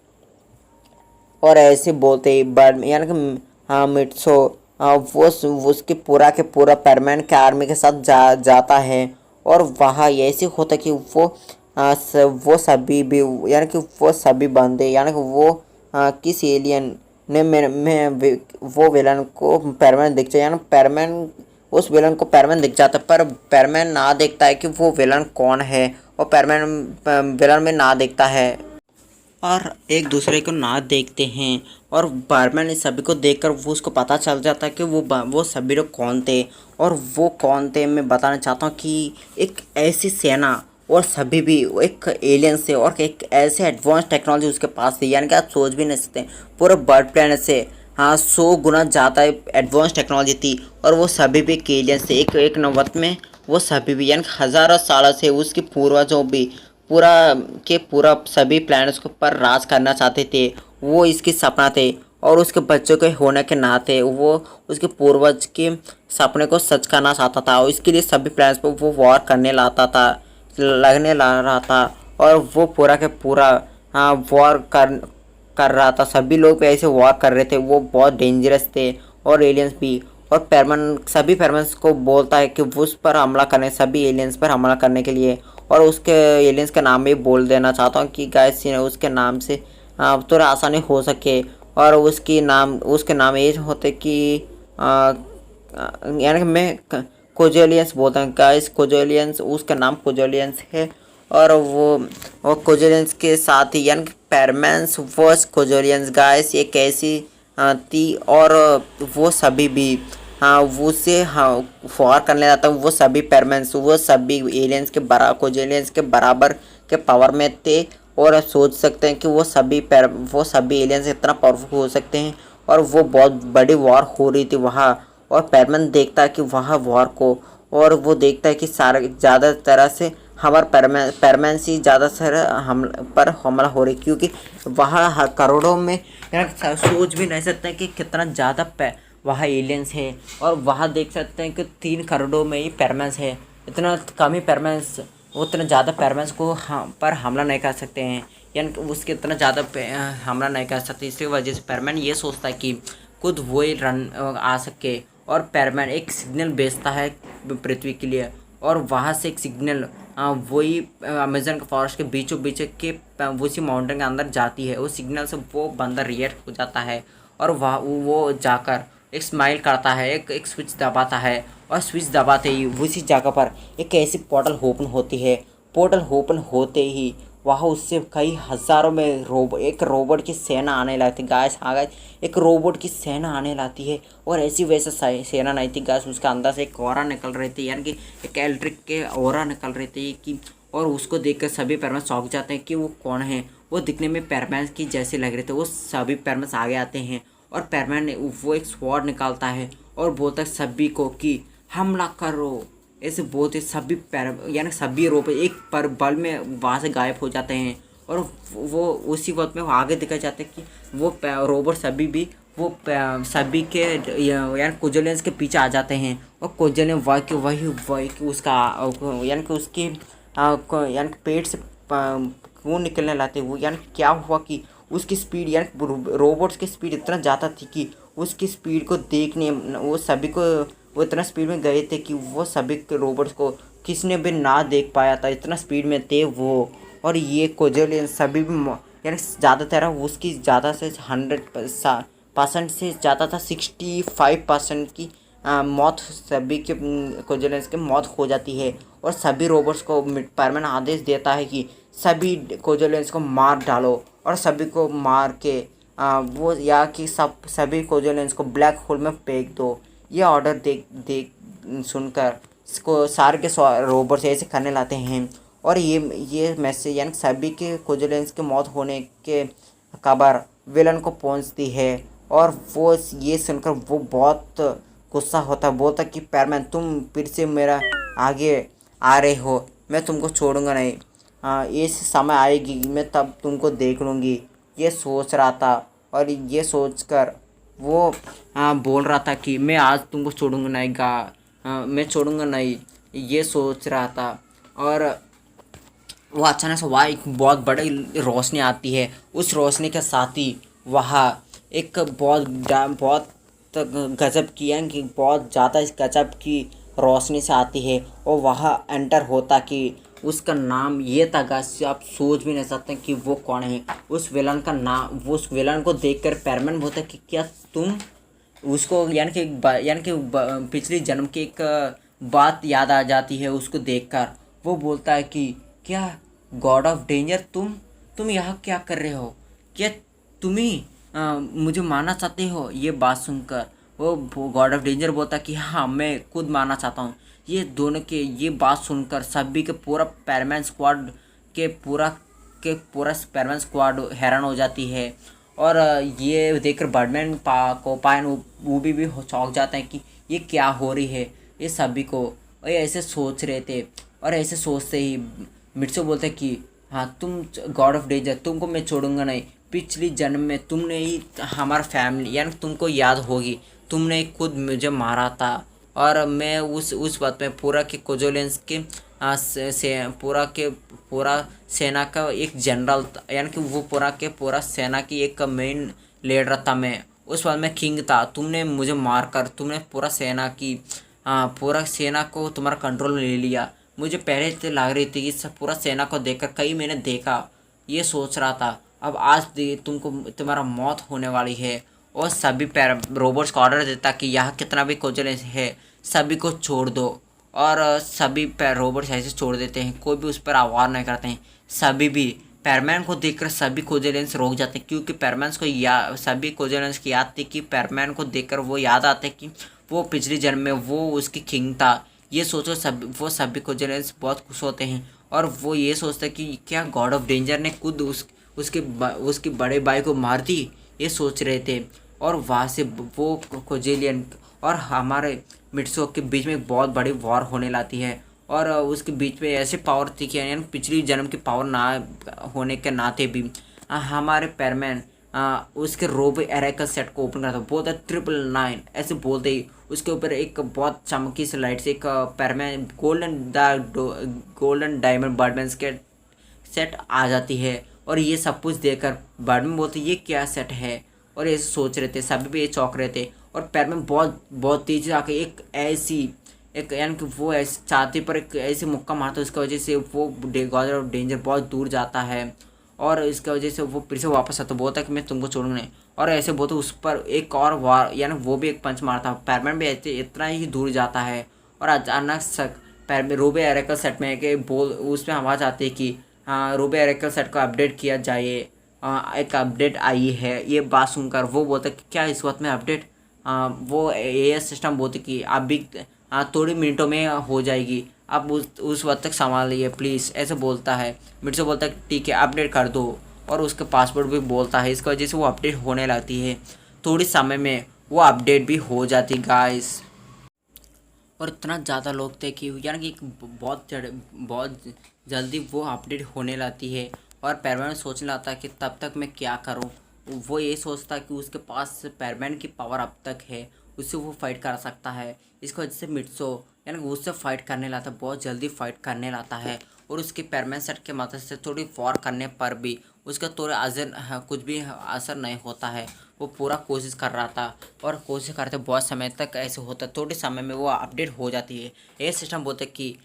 S1: और ऐसे बोलते ही बर्ड, यानी कि हाँ मिट्सो वो उसके पूरा के पूरा परमानेंट के आर्मी के साथ जाता है। और वहाँ ऐसे होता कि वो सभी भी, यानी कि वो सभी बंदे, यानी कि वो किस एलियन ने वो विलन को परमानेंट दिख जाए, यानी परमानेंट उस विलन को परमानेंट दिख जाता है, पर परमानेंट ना देखता है कि वो विलन कौन है, और परमानेंट विलन में ना देखता है, और एक दूसरे को ना देखते हैं। और बारमैन इस सभी को देखकर वो उसको पता चल जाता है कि वो सभी लोग कौन थे। और वो कौन थे मैं बताना चाहता हूँ कि एक ऐसी सेना, और सभी भी एक एलियन से, और एक ऐसे एडवांस टेक्नोलॉजी उसके पास थी, यानी कि आप सोच भी नहीं सकते पूरे बर्ड प्लेनेट से 100 गुना ज़्यादा एडवांस टेक्नोलॉजी थी। और वो सभी भी एलियन से एक नवत में वो सभी भी, यानी हज़ारों सालों से उसके पूर्वजों भी पूरा सभी प्लैनेट्स के ऊपर राज करना चाहते थे। वो इसके सपना थे, और उसके बच्चों के होने के नाते वो उसके पूर्वज के सपने को सच करना चाहता था, और इसके लिए सभी प्लैनेट्स पर वो वॉर करने लाता था, लगने ला रहा था। और वो पूरा के पूरा वॉर कर रहा था, सभी लोग भी ऐसे वॉर कर रहे थे, वो बहुत डेंजरस थे, और एलियंस भी। और सभी पेरमन्स को बोलता है कि उस पर हमला करने, सभी एलियंस पर हमला करने के लिए। और उसके एलियंस का नाम भी बोल देना चाहता हूँ कि गाइस उसके नाम से थोड़ा आसानी हो सके। और उसके नाम ये होते कि यानी कि मैं कोजेलियंस बोलता हूँ गाइस, कोजेलियंस, उसका नाम कोजेलियंस है। और कोजेलियंस के साथ ही, यानी कि पेरमैंस वर्स कोजेलियंस गाइस, ये कैसी थी। और वो सभी भी वो उससे वॉर करने जाता है, वो सभी पेरमैंस, वो सभी एलियंस के कोजेलियंस के बराबर के पावर में थे। और आप सोच सकते हैं कि वो सभी एलियंस इतना पावरफुल हो सकते हैं, और वो बहुत बड़ी वॉर हो रही थी वहाँ। और पेरमैन देखता है कि वहाँ वॉर को, और वो देखता है कि सारे ज़्यादा तरह से हमारे पेरमैन से ज़्यादा हमला हो रही, क्योंकि वहाँ करोड़ों में, यार सोच भी नहीं सकते कि कितना ज़्यादा वहाँ एलियंस है। और वहाँ देख सकते हैं कि 3 करोड़ों में ही पेरमैन्स है, इतना कम ही पेरमैन्स, उतना ज़्यादा पेरमैन्स को पर हमला नहीं कर सकते हैं, यानी कि उसके इतना ज़्यादा हमला नहीं कर सकते। इसी वजह से पेरमैन ये सोचता है कि खुद वही रन आ सके। और पेरमैन एक सिग्नल भेजता है पृथ्वी के लिए, और वहाँ से एक सिग्नल वही अमेजन के फॉरेस्ट के बीचों बीच के उसी माउंटेन के अंदर जाती है। उस सिग्नल से वो बंदा रिएक्ट हो जाता है, और वहाँ वो जाकर एक स्माइल करता है, एक स्विच दबाता है, और स्विच दबाते ही उसी जगह पर एक ऐसी पोर्टल ओपन होती है। पोर्टल ओपन होते ही वहाँ उससे कई हज़ारों में एक रोबोट की सेना आने लगती गाइस। हाँ गाइस, एक रोबोट की सेना आने लगती है, और ऐसी वैसे सेना नहीं थी गाइस, उसके अंदर से एक ऑरा निकल रही थी, यानी कि एक इलेक्ट्रिक के ऑरा निकल रही थी कि। और उसको देखकर सभी पेरमैन चौंक जाते हैं कि वो कौन है। वो दिखने में पेरमैन की जैसे लग रहे थे। वो सभी पेरमैन आगे आते हैं, और पेरमैन वो एक स्वॉर्ड निकालता है, और बोलता है सभी को कि हमला करो। ऐसे बहुत ही सभी यानी सभी रोबोट एक पर बल में वहाँ से गायब हो जाते हैं। और वो उसी वक्त में वो आगे दिखाई जाते हैं कि वो रोबोट सभी भी वो सभी के यानी कोजोलेंस के पीछे आ जाते हैं। और कोजोलेन वही कि उसका यानी कि उसकी यानी कि पेट से खून निकलने लाते वो। यानी क्या हुआ कि उसकी स्पीड यानी रोबोट्स की स्पीड इतना ज़्यादा थी कि उसकी स्पीड को देखने वो सभी को वो इतना स्पीड में गए थे कि वो सभी के रोबोट्स को किसी ने भी ना देख पाया था, इतना स्पीड में थे वो। और ये कोजोलियन सभी भी यानी ज़्यादातर उसकी ज़्यादा से 100% से ज़्यादा था 65% की मौत सभी के कोजोलियंस की मौत हो जाती है। और सभी रोबोट्स को परमानेंट आदेश देता है कि सभी कोजोलियंस को मार डालो और सभी को मार के वो या कि सभी कोजोलियंस को ब्लैक होल में फेंक दो। ये ऑर्डर देख देख सुनकर इसको सारे के रोबोट्स ऐसे करने लाते हैं। और ये मैसेज यानी सभी के कोजोलियंस की मौत होने के खबर विलन को पहुंचती है। और वो ये सुनकर वो बहुत गुस्सा होता, बोलता कि पैरमैन तुम फिर से मेरा आगे आ रहे हो, मैं तुमको छोड़ूंगा नहीं। ये समय आएगी मैं तब तुमको देख लूँगी, ये सोच रहा था। और ये सोचकर वो बोल रहा था कि मैं आज तुमको छोड़ूंगा नहीं मैं छोड़ूंगा नहीं, ये सोच रहा था। और वो अचानक से वहाँ एक बहुत बड़ी रोशनी आती है। उस रोशनी के साथ ही वहाँ एक बहुत गजब की यानी कि बहुत ज़्यादा इस गजब की रोशनी से आती है। और वहाँ एंटर होता कि उसका नाम ये था गाइस, आप सोच भी नहीं सकते कि वो कौन है। उस विलन का नाम, वो उस विलन को देखकर पैरमैन बोलता कि क्या तुम उसको यानी कि पिछले जन्म की एक बात याद आ जाती है उसको देखकर। वो बोलता है कि क्या गॉड ऑफ डेंजर तुम यहाँ क्या कर रहे हो, क्या तुम्हें मुझे मारना चाहते हो। ये बात सुनकर वो गॉड ऑफ डेंजर बोलता कि हाँ मैं खुद मारना चाहता हूँ। ये दोनों के ये बात सुनकर सभी के पूरा पैरमैन स्क्वाड के पूरा पैरमैन स्क्वाड हैरान हो जाती है। और ये देखकर बर्डमैन को पायन वो भी चौंक जाते हैं कि ये क्या हो रही है ये सभी को। और ये ऐसे सोच रहे थे और ऐसे सोचते ही मिट्सू बोलते कि हाँ तुम गॉड ऑफ डेंजर तुमको मैं छोड़ूंगा नहीं, पिछली जन्म में तुमने ही हमारा फैमिली यानी तुमको याद होगी तुमने खुद मुझे मारा था। और मैं उस बात में पूरा के कोजोलेंस के पूरा सेना का एक जनरल यानी कि वो पूरा सेना की एक मेन लीडर था मैं। उस बात में किंग था, तुमने मुझे मारकर तुमने पूरा सेना को तुम्हारा कंट्रोल में ले लिया। मुझे पहले से लग रही थी कि सब पूरा सेना को देखकर कई मैंने देखा, ये सोच रहा था अब आज तुमको तुम्हारा मौत होने वाली है। और सभी रोबोट्स को ऑर्डर देता कि यहाँ कितना भी कोजोलेंस है सभी को छोड़ दो। और सभी रोबोट्स ऐसे छोड़ देते हैं, कोई भी उस पर आवार नहीं करते हैं। सभी भी पैरमैन को देखकर सभी कोजोलेंस रोक जाते हैं, क्योंकि पैरमैन को सभी कोजोलेंस की याद थी कि पैरमैन को देखकर वो याद आते कि वो पिछले जन्म में वो उसकी किंग था। ये सोचो सभी कोजोलेंस बहुत खुश होते हैं। और वो ये सोचते कि क्या गॉड ऑफ डेंजर ने खुद उसके बड़े भाई को मार दी, ये सोच रहे थे। और वहाँ से वो कोजेलियन और हमारे मिट्सो के बीच में एक बहुत बड़ी वॉर होने लाती है। और उसके बीच में ऐसे पावर थी कि यानी पिछली जन्म की पावर ना होने के नाते भी हमारे पैरमैन उसके रोबो एरेकल सेट को ओपन करता, बोलता 999 ऐसे बोलते ही उसके ऊपर एक बहुत चमकी से लाइट से एक पैरमैन गोल्डन डायमंड बर्डमैन के सेट आ जाती है। और ये सब कुछ देखकर बर्डमैन बोलते ये क्या सेट है। और ऐसे सोच रहे थे सभी भी ये चौंक रहे थे। और पैरमैन बहुत तेजी से आके एक यानी कि वो ऐसे छाती पर एक ऐसे मुक्का मारता है, उसकी वजह से वो गॉड ऑफ डेंजर बहुत दूर जाता है। और इसकी वजह से वो फिर से वापस आता, बोलता है कि मैं तुमको छोड़ूंगा नहीं। और ऐसे बोलते उस पर एक और वार यानी वो भी एक पंच मारता है, पैरमैन भी ऐसे इतना ही दूर जाता है। और अचानक रोबो एरेकल सेट में के बोल उसमें आवाज़ आती है कि हाँ रोबो एरेकल सेट को अपडेट किया जाए, एक अपडेट आई है। ये बात सुनकर वो बोलता है कि क्या इस वक्त में अपडेट, वो एएस सिस्टम बोलते कि आप भी थोड़ी मिनटों में हो जाएगी, आप उस वक्त तक संभालिए प्लीज़, ऐसे बोलता है। मिट्सू बोलता है ठीक है अपडेट कर दो। और उसके पासवर्ड भी बोलता है, इसकी वजह से वो अपडेट होने लगती है। थोड़ी समय में वो अपडेट भी हो जाती गाइस। और इतना ज़्यादा लोग थे कि यानी कि बहुत जल्दी वो अपडेट होने लाती है। और पैरमैन सोचने लगता है कि तब तक मैं क्या करूं। वो ये सोचता है कि उसके पास पैरमैन की पावर अब तक है, उससे वो फाइट कर सकता है। इसकी वजह से मिट्सो यानी कि उससे फाइट करने लाता है, बहुत जल्दी फाइट करने लाता है। और उसके पैरमैन सेट के मदद से थोड़ी वॉर करने पर भी उसका थोड़ा कुछ भी असर नहीं होता है। वो पूरा कोशिश कर रहा था और कोशिश करते बहुत समय तक ऐसे होता, थोड़े समय में वो अपडेट हो जाती है। ये सिस्टम बोलते कि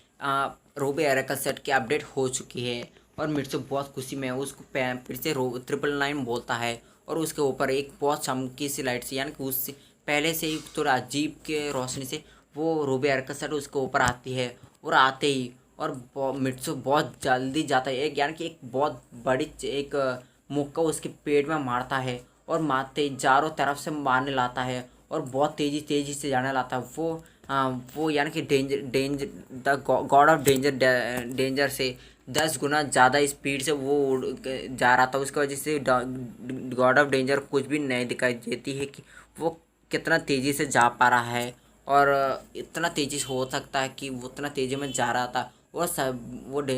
S1: रूबी एरेकल सेट की अपडेट हो चुकी है। और मिर्चो बहुत खुशी में उसको फिर से 999 बोलता है। और उसके ऊपर एक बहुत चमकी सी लाइट से यानी कि उससे पहले से ही थोड़ा अजीब के रोशनी से वो रूबी एरेकल सेट उसके ऊपर आती है। और आते ही और मिट्सू बहुत जल्दी जाता है, एक यानी कि एक बहुत बड़ी एक मुक्का उसके पेट में मारता है। और मारते ही चारों तरफ से मारने लाता है और बहुत तेज़ी से जाने लाता है। वो यानी कि danger the God of danger से 10 गुना ज़्यादा स्पीड से वो जा रहा था। उसकी वजह से गॉड ऑफ डेंजर कुछ भी नहीं दिखाई देती है कि वो कितना तेज़ी से जा पा रहा है। और इतना तेज़ी से हो सकता है कि वो उतना तेज़ी में जा रहा था। वो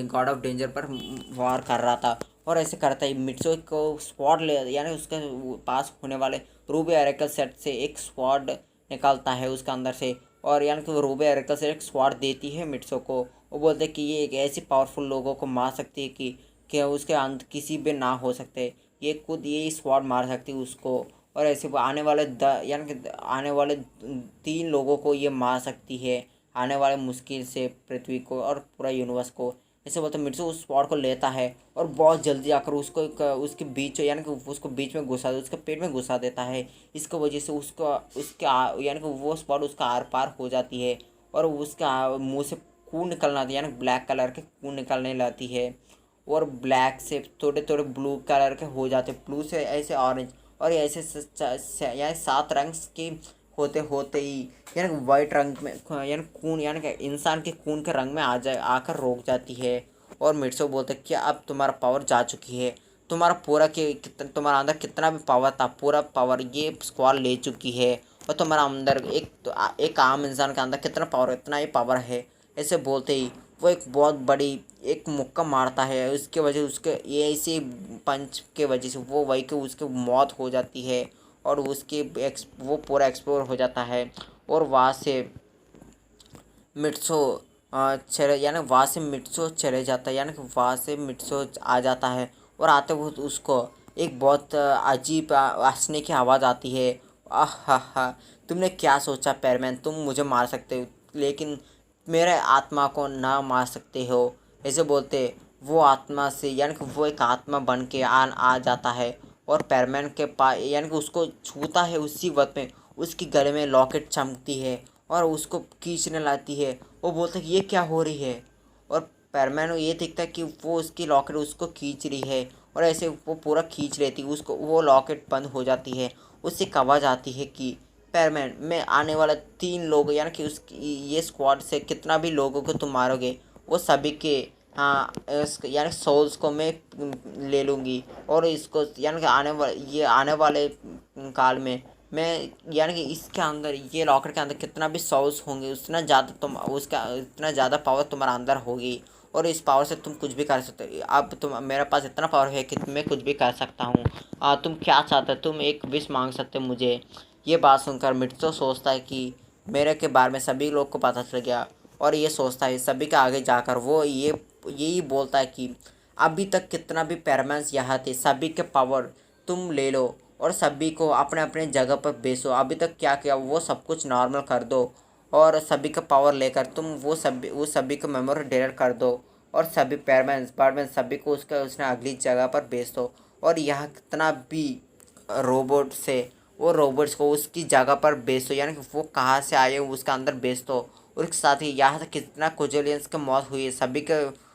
S1: गॉड ऑफ डेंजर पर वार कर रहा था। और ऐसे करता ही मिट्सो को स्वॉर्ड ले यानी उसके पास होने वाले रूबी एरेकल सेट से एक स्वॉर्ड निकालता है उसके अंदर से। और यानी कि वो रूबी एरेकल से एक स्वॉर्ड देती है मिट्सो को। वो बोलते हैं कि ये एक ऐसी पावरफुल लोगों को मार सकती है कि उसके अंत किसी भी ना हो सकते, ये खुद ये स्वॉर्ड मार सकती है उसको। और ऐसे वो यानी कि आने वाले 3 लोगों को ये मार सकती है, आने वाले मुश्किल से पृथ्वी को और पूरा यूनिवर्स को। ऐसे बोलते मिट्सू उस स्वॉर्ड को लेता है और बहुत जल्दी आकर उसके बीच यानी कि उसको बीच में उसके पेट में घुसा देता है। इसकी वजह से यानी कि वो स्वॉर्ड उसका आर पार हो जाती है। और उसका मुंह से खून निकलना आता है, यानी ब्लैक कलर के खून निकलने लाती है। और ब्लैक से थोड़े थोड़े ब्लू कलर के हो जाते, ब्लू से ऐसे ऑरेंज। और ऐसे यानी 7 रंग के होते होते ही यानी वाइट रंग में यानी खून यानी कि इंसान के खून के रंग में आकर रोक जाती है। और मिट्सो बोलते कि अब तुम्हारा पावर जा चुकी है, तुम्हारा तुम्हारा अंदर कितना भी पावर था पूरा पावर ये स्क्वाड ले चुकी है। और तुम्हारा अंदर एक आम इंसान के अंदर कितना पावर इतना ही पावर है। ऐसे बोलते ही वो एक बहुत बड़ी एक मुक्का मारता है, उसके वजह उसके ये इसी पंच के वजह से वो वही के उसकी मौत हो जाती है। और वो पूरा एक्सप्लोर हो जाता है। और वहाँ से मिट्सो चले यानी वहाँ से मिट्सो चले जाता है, यानी कि वहाँ से मिट्सो आ जाता है। और आते वक्त उसको एक बहुत अजीब हंसने की आवाज़ आती है। आह हा हा, तुमने क्या सोचा पैरमैन, तुम मुझे मार सकते हो लेकिन मेरे आत्मा को ना मार सकते हो। ऐसे बोलते वो आत्मा से यानी कि वो एक आत्मा बन के आ जाता है। और पैरमैन के पास यानी कि उसको छूता है, उसी वक्त में उसकी गले में लॉकेट चमकती है और उसको खींचने लाती है। वो बोलता है कि ये क्या हो रही है। और पैरमैन ये देखता है कि वो उसकी लॉकेट उसको खींच रही है। और ऐसे वो पूरा खींच लेती है उसको, वो लॉकेट बंद हो जाती है। उससे एक आवाज़ आती है कि पैरमैन मैं आने वाला 3 लोग यानी कि उसकी ये स्क्वाड से कितना भी लोगों को तुम मारोगे वो सभी के हाँ यानी सोल्स को मैं ले लूँगी। और इसको यानी कि आने वाले काल में मैं यानी कि इसके अंदर ये लॉकर के अंदर कितना भी सोल्स होंगे उतना ज़्यादा पावर तुम्हारे अंदर होगी। और इस पावर से तुम कुछ भी कर सकते हो। अब मेरे पास इतना पावर है कि मैं कुछ भी कर सकता हूँ। तुम क्या चाहते हो, तुम एक विश मांग सकते हो मुझे। ये बात सुनकर मिट्सो सोचता है कि मेरे के बारे में सभी लोग को पता चल गया। और ये सोचता है सभी के आगे जाकर वो यही बोलता है कि अभी तक कितना भी पैरामाउंट्स यहाँ थे सभी के पावर तुम ले लो और सभी को अपने अपने जगह पर बेचो। अभी तक क्या किया वो सब कुछ नॉर्मल कर दो और सभी का पावर लेकर तुम वो सभी को मेमोरी डिलीट कर दो। और सभी पैरामाउंट्स सभी को उसने अगली जगह पर बेच दो। और यहाँ कितना भी रोबोट से वो रोबोट्स को उसकी जगह पर बेच दो, यानी कि वो कहाँ से आए हो उसका अंदर बेच दो। और उसके साथ ही यहाँ से कितना कोजोलियंस की मौत हुई है सभी के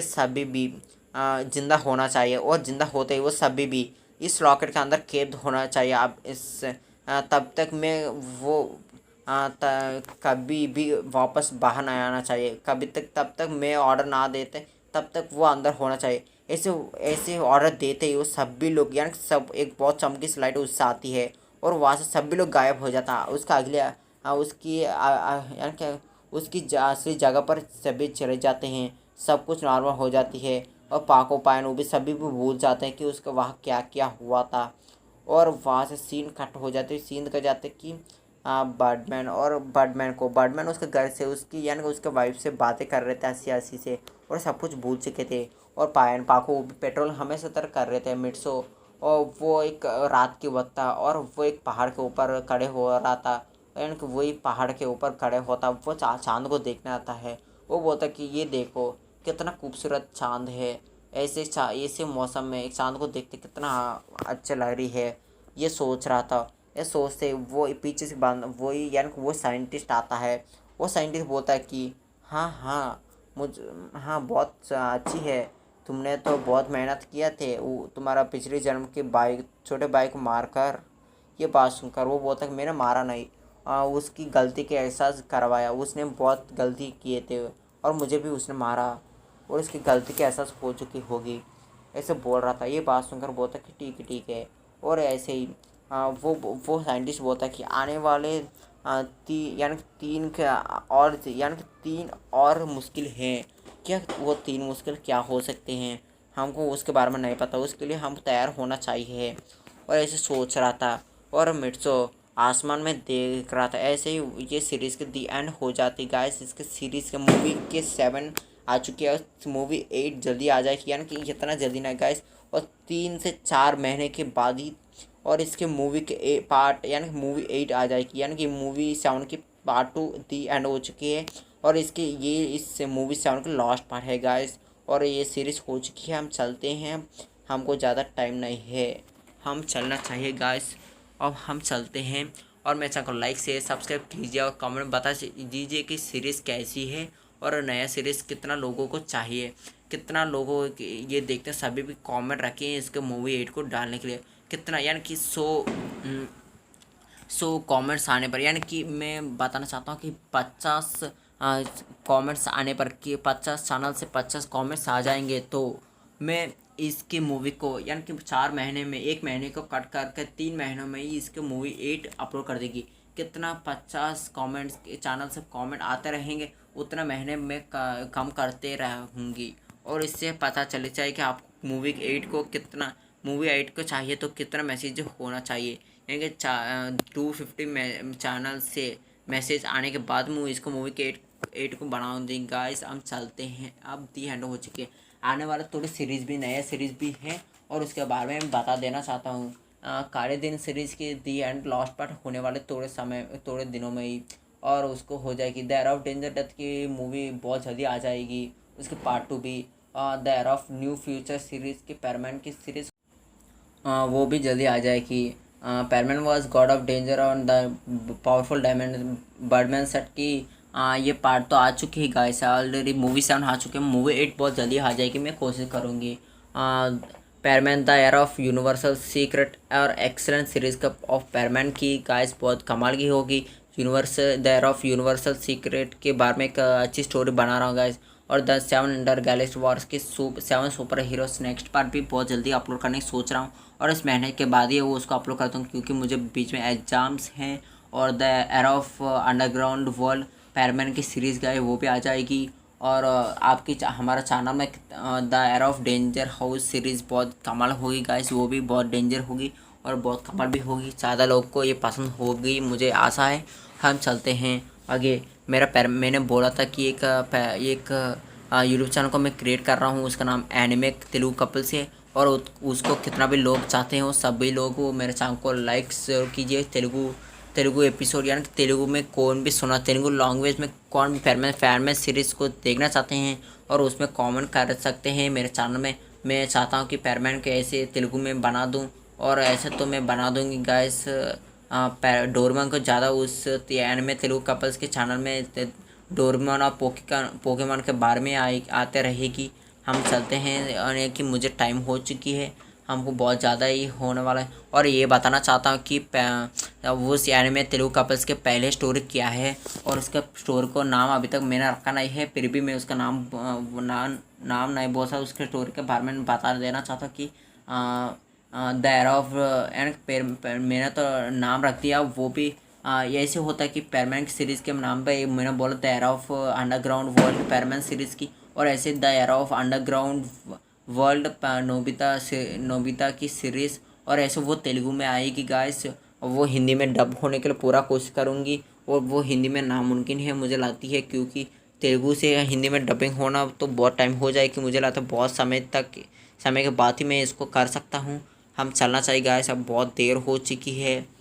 S1: सभी भी जिंदा होना चाहिए। और जिंदा होते ही वो सभी भी इस रॉकेट के अंदर कैद होना चाहिए। अब तब तक मैं वो कभी भी वापस बाहर नहीं आना चाहिए, तब तक मैं ऑर्डर ना देते तब तक वो अंदर होना चाहिए। ऐसे ऐसे ऑर्डर देते ही वो सभी लोग यानी सब एक बहुत चमकी स्लाइड उससे आती है और वहाँ से सभी लोग गायब हो जाता है। उसका उसकी यानी क्या उसकी असली जगह पर सभी चले जाते हैं, सब कुछ नॉर्मल हो जाती है और पाको पायन वो भी सभी भी भूल जाते हैं कि उसका वहाँ क्या क्या हुआ था। और वहाँ से सीन कट हो जाते हैं, सीन कर जाते कि बर्डमैन उसके घर से उसकी यानी कि उसके वाइफ से बातें कर रहे थे हंसी हंसी से, और सब कुछ भूल चुके थे। और पायन पाको वो भी पेट्रोल हमेशा तरह कर रहे थे मिट्सो, और वो एक रात की वक्त था और वो एक पहाड़ के ऊपर खड़े हो रहा था, यानी कि वही पहाड़ के ऊपर खड़े होता वो चांद को देखने आता है। वो बोलता कि ये देखो कितना खूबसूरत चांद है, ऐसे मौसम में एक चांद को देखते कितना अच्छा लग रही है, ये सोच रहा था। ये सोचते वो पीछे से बंद वही यानी कि वो साइंटिस्ट आता है। वो साइंटिस्ट बोलता है कि हाँ हाँ मुझ हाँ बहुत अच्छी है, तुमने तो बहुत मेहनत किया थे वो तुम्हारा पिछले जन्म के भाई छोटे भाई को मारकर। ये बात सुनकर वो बोलता है कि मैंने मारा नहीं, उसकी गलती के एहसास करवाया, उसने बहुत गलती किए थे और मुझे भी उसने मारा और उसकी गलती के एहसास हो चुकी होगी, ऐसे बोल रहा था। ये बात सुनकर बोलता कि ठीक है। और ऐसे ही वो साइंटिस्ट बोलता है कि आने वाले यानी कि तीन और मुश्किल हैं। क्या वो तीन मुश्किल क्या हो सकते हैं, हमको उसके बारे में नहीं पता, उसके लिए हम तैयार होना चाहिए। और ऐसे सोच रहा था और मिट्सो आसमान में देख रहा था। ऐसे ही ये सीरीज़ के दी एंड हो जाती गाइस। इसके सीरीज़ के मूवी के 7 आ चुकी है, मूवी 8 जल्दी आ जाएगी, यानी कि इतना जल्दी ना गाइस, और 3 से 4 महीने के बाद ही और इसके मूवी के पार्ट यानी कि मूवी 8 आ जाएगी, यानी कि मूवी 7 की पार्ट 2 दी एंड हो चुकी है और इसके ये इस मूवी 7 का लास्ट पार्ट है गाइस। और ये सीरीज़ हो चुकी है, हम चलते हैं, हमको ज़्यादा टाइम नहीं है, हम चलना चाहिए गाइस। अब हम चलते हैं और मेरे चैनल को लाइक शेयर सब्सक्राइब कीजिए और कमेंट में बता दीजिए कि सीरीज़ कैसी है और नया सीरीज़ कितना लोगों को चाहिए, कितना लोगों ये देखते हैं। सभी भी कमेंट रखें इसके मूवी 8 को डालने के लिए कितना, यानी कि 100 कमेंट्स आने पर, यानी कि मैं बताना चाहता हूँ कि 50 कमेंट्स आने पर कि 50 चैनल से 50 कमेंट्स आ जाएंगे तो मैं इसकी मूवी को यानी कि 4 महीने में 1 महीने को कट करके 3 महीनों में ही इसके मूवी 8 अपलोड कर देगी। कितना 50 कमेंट्स चैनल से कमेंट आते रहेंगे उतना महीने में कम करते रहूँगी, और इससे पता चले चाहिए कि आप मूवी 8 को कितना मूवी 8 को चाहिए तो कितना मैसेज होना चाहिए, यानी कि 250 चैनल से मैसेज आने के बाद मैं इसको मूवी के 8 को बनाऊँगी गाइस। हम चलते हैं, अब दी हैंड हो चुके हैं, आने वाला थोड़ी सीरीज़ भी नया सीरीज़ भी है और उसके बारे में बता देना चाहता हूँ। काले दिन सीरीज़ की दी एंड लास्ट पार्ट होने वाले थोड़े दिनों में ही, और उसको हो जाएगी the air of danger death की मूवी बहुत जल्दी आ जाएगी, उसकी पार्ट 2 भी। The air of new future series की पैरामाउंट की सीरीज़ वो भी जल्दी आ जाएगी। Perman was god of danger on the powerful diamond birdman set की ये पार्ट तो आ चुकी है गाइस, ऑलरेडी मूवी 7 आ चुके हैं, मूवी 8 बहुत जल्दी आ जाएगी, मैं कोशिश करूँगी। Perman the air of universal secret और एक्सलेंट सीरीज़ का ऑफ पैरमैन की गाइस बहुत कमाल की होगी। Universal the air of universal secret के बारे में एक अच्छी स्टोरी बना रहा हूँ गाइस। और द 7 अंडर गैलेक्सी वॉर्स के 7 सुपर हीरोज नेक्स्ट पार्ट भी बहुत जल्दी अपलोड करने की सोच रहा हूँ, और इस महीने के बाद ही वो उसको अपलोड करता हूँ क्योंकि मुझे बीच में एग्जाम्स हैं। और the air of underground world Perman की सीरीज़ गए वो भी आ जाएगी। और हमारा चैनल में the air of danger house series बहुत कमाल होगी गाइस, वो भी बहुत डेंजर होगी और बहुत कमाल भी होगी, ज़्यादा लोग को ये पसंद होगी मुझे आशा है। हम चलते हैं आगे। मैंने बोला था कि एक यूट्यूब चैनल को मैं क्रिएट कर रहा हूँ, उसका नाम एनिमे तेलुगु कपल्स है, और उसको कितना भी लोग चाहते हो सभी लोग मेरे चैनल को लाइक शेयर कीजिए। तेलुगु एपिसोड यानी कि तेलुगु में कौन भी सुना तेलुगु लैंग्वेज में कौन भी फैरमैन सीरीज़ को देखना चाहते हैं और उसमें कमेंट कर सकते हैं मेरे चैनल में। मैं चाहता हूँ कि पैरमैन के ऐसे तेलुगु में बना दूँ, और ऐसे तो मैं बना दूँगी गाइस। डोरेमोन को ज़्यादा उस एनिमे तेलुगु कपल्स के चैनल में डोरेमोन और पोकेमोन के बारे में आते रहेगी। हम चलते हैं, यानी कि मुझे टाइम हो चुकी है, हमको बहुत ज़्यादा ही होने वाला है। और ये बताना चाहता हूँ कि वो एनिमे तेलुगु कपल्स के पहले स्टोरी क्या है, और उसका स्टोरी को नाम अभी तक मैंने रखा नहीं है, फिर भी मैं उसका नाम नहीं बोल सकता। उसके स्टोरी के बारे में बता देना चाहता हूँ कि द एयर ऑफ एंड मैंने तो नाम रख दिया, वो भी ये ऐसे होता है कि पैरमैन की सीरीज़ के नाम पे मैंने बोला the era of underground world Perman series की, और ऐसे the era of underground world Nobita की सीरीज़, और ऐसे वो तेलुगु में आएगी गाइस, और वो हिंदी में डब होने के लिए पूरा कोशिश करूँगी, और वो हिंदी में नामुमकिन है मुझे लगती है, क्योंकि तेलुगु से हिंदी में डबिंग होना तो बहुत टाइम हो जाएगी, मुझे लगता है बहुत समय के बाद ही मैं इसको कर सकता हूँ। हम चलना चाहिए गाइस, अब बहुत देर हो चुकी है।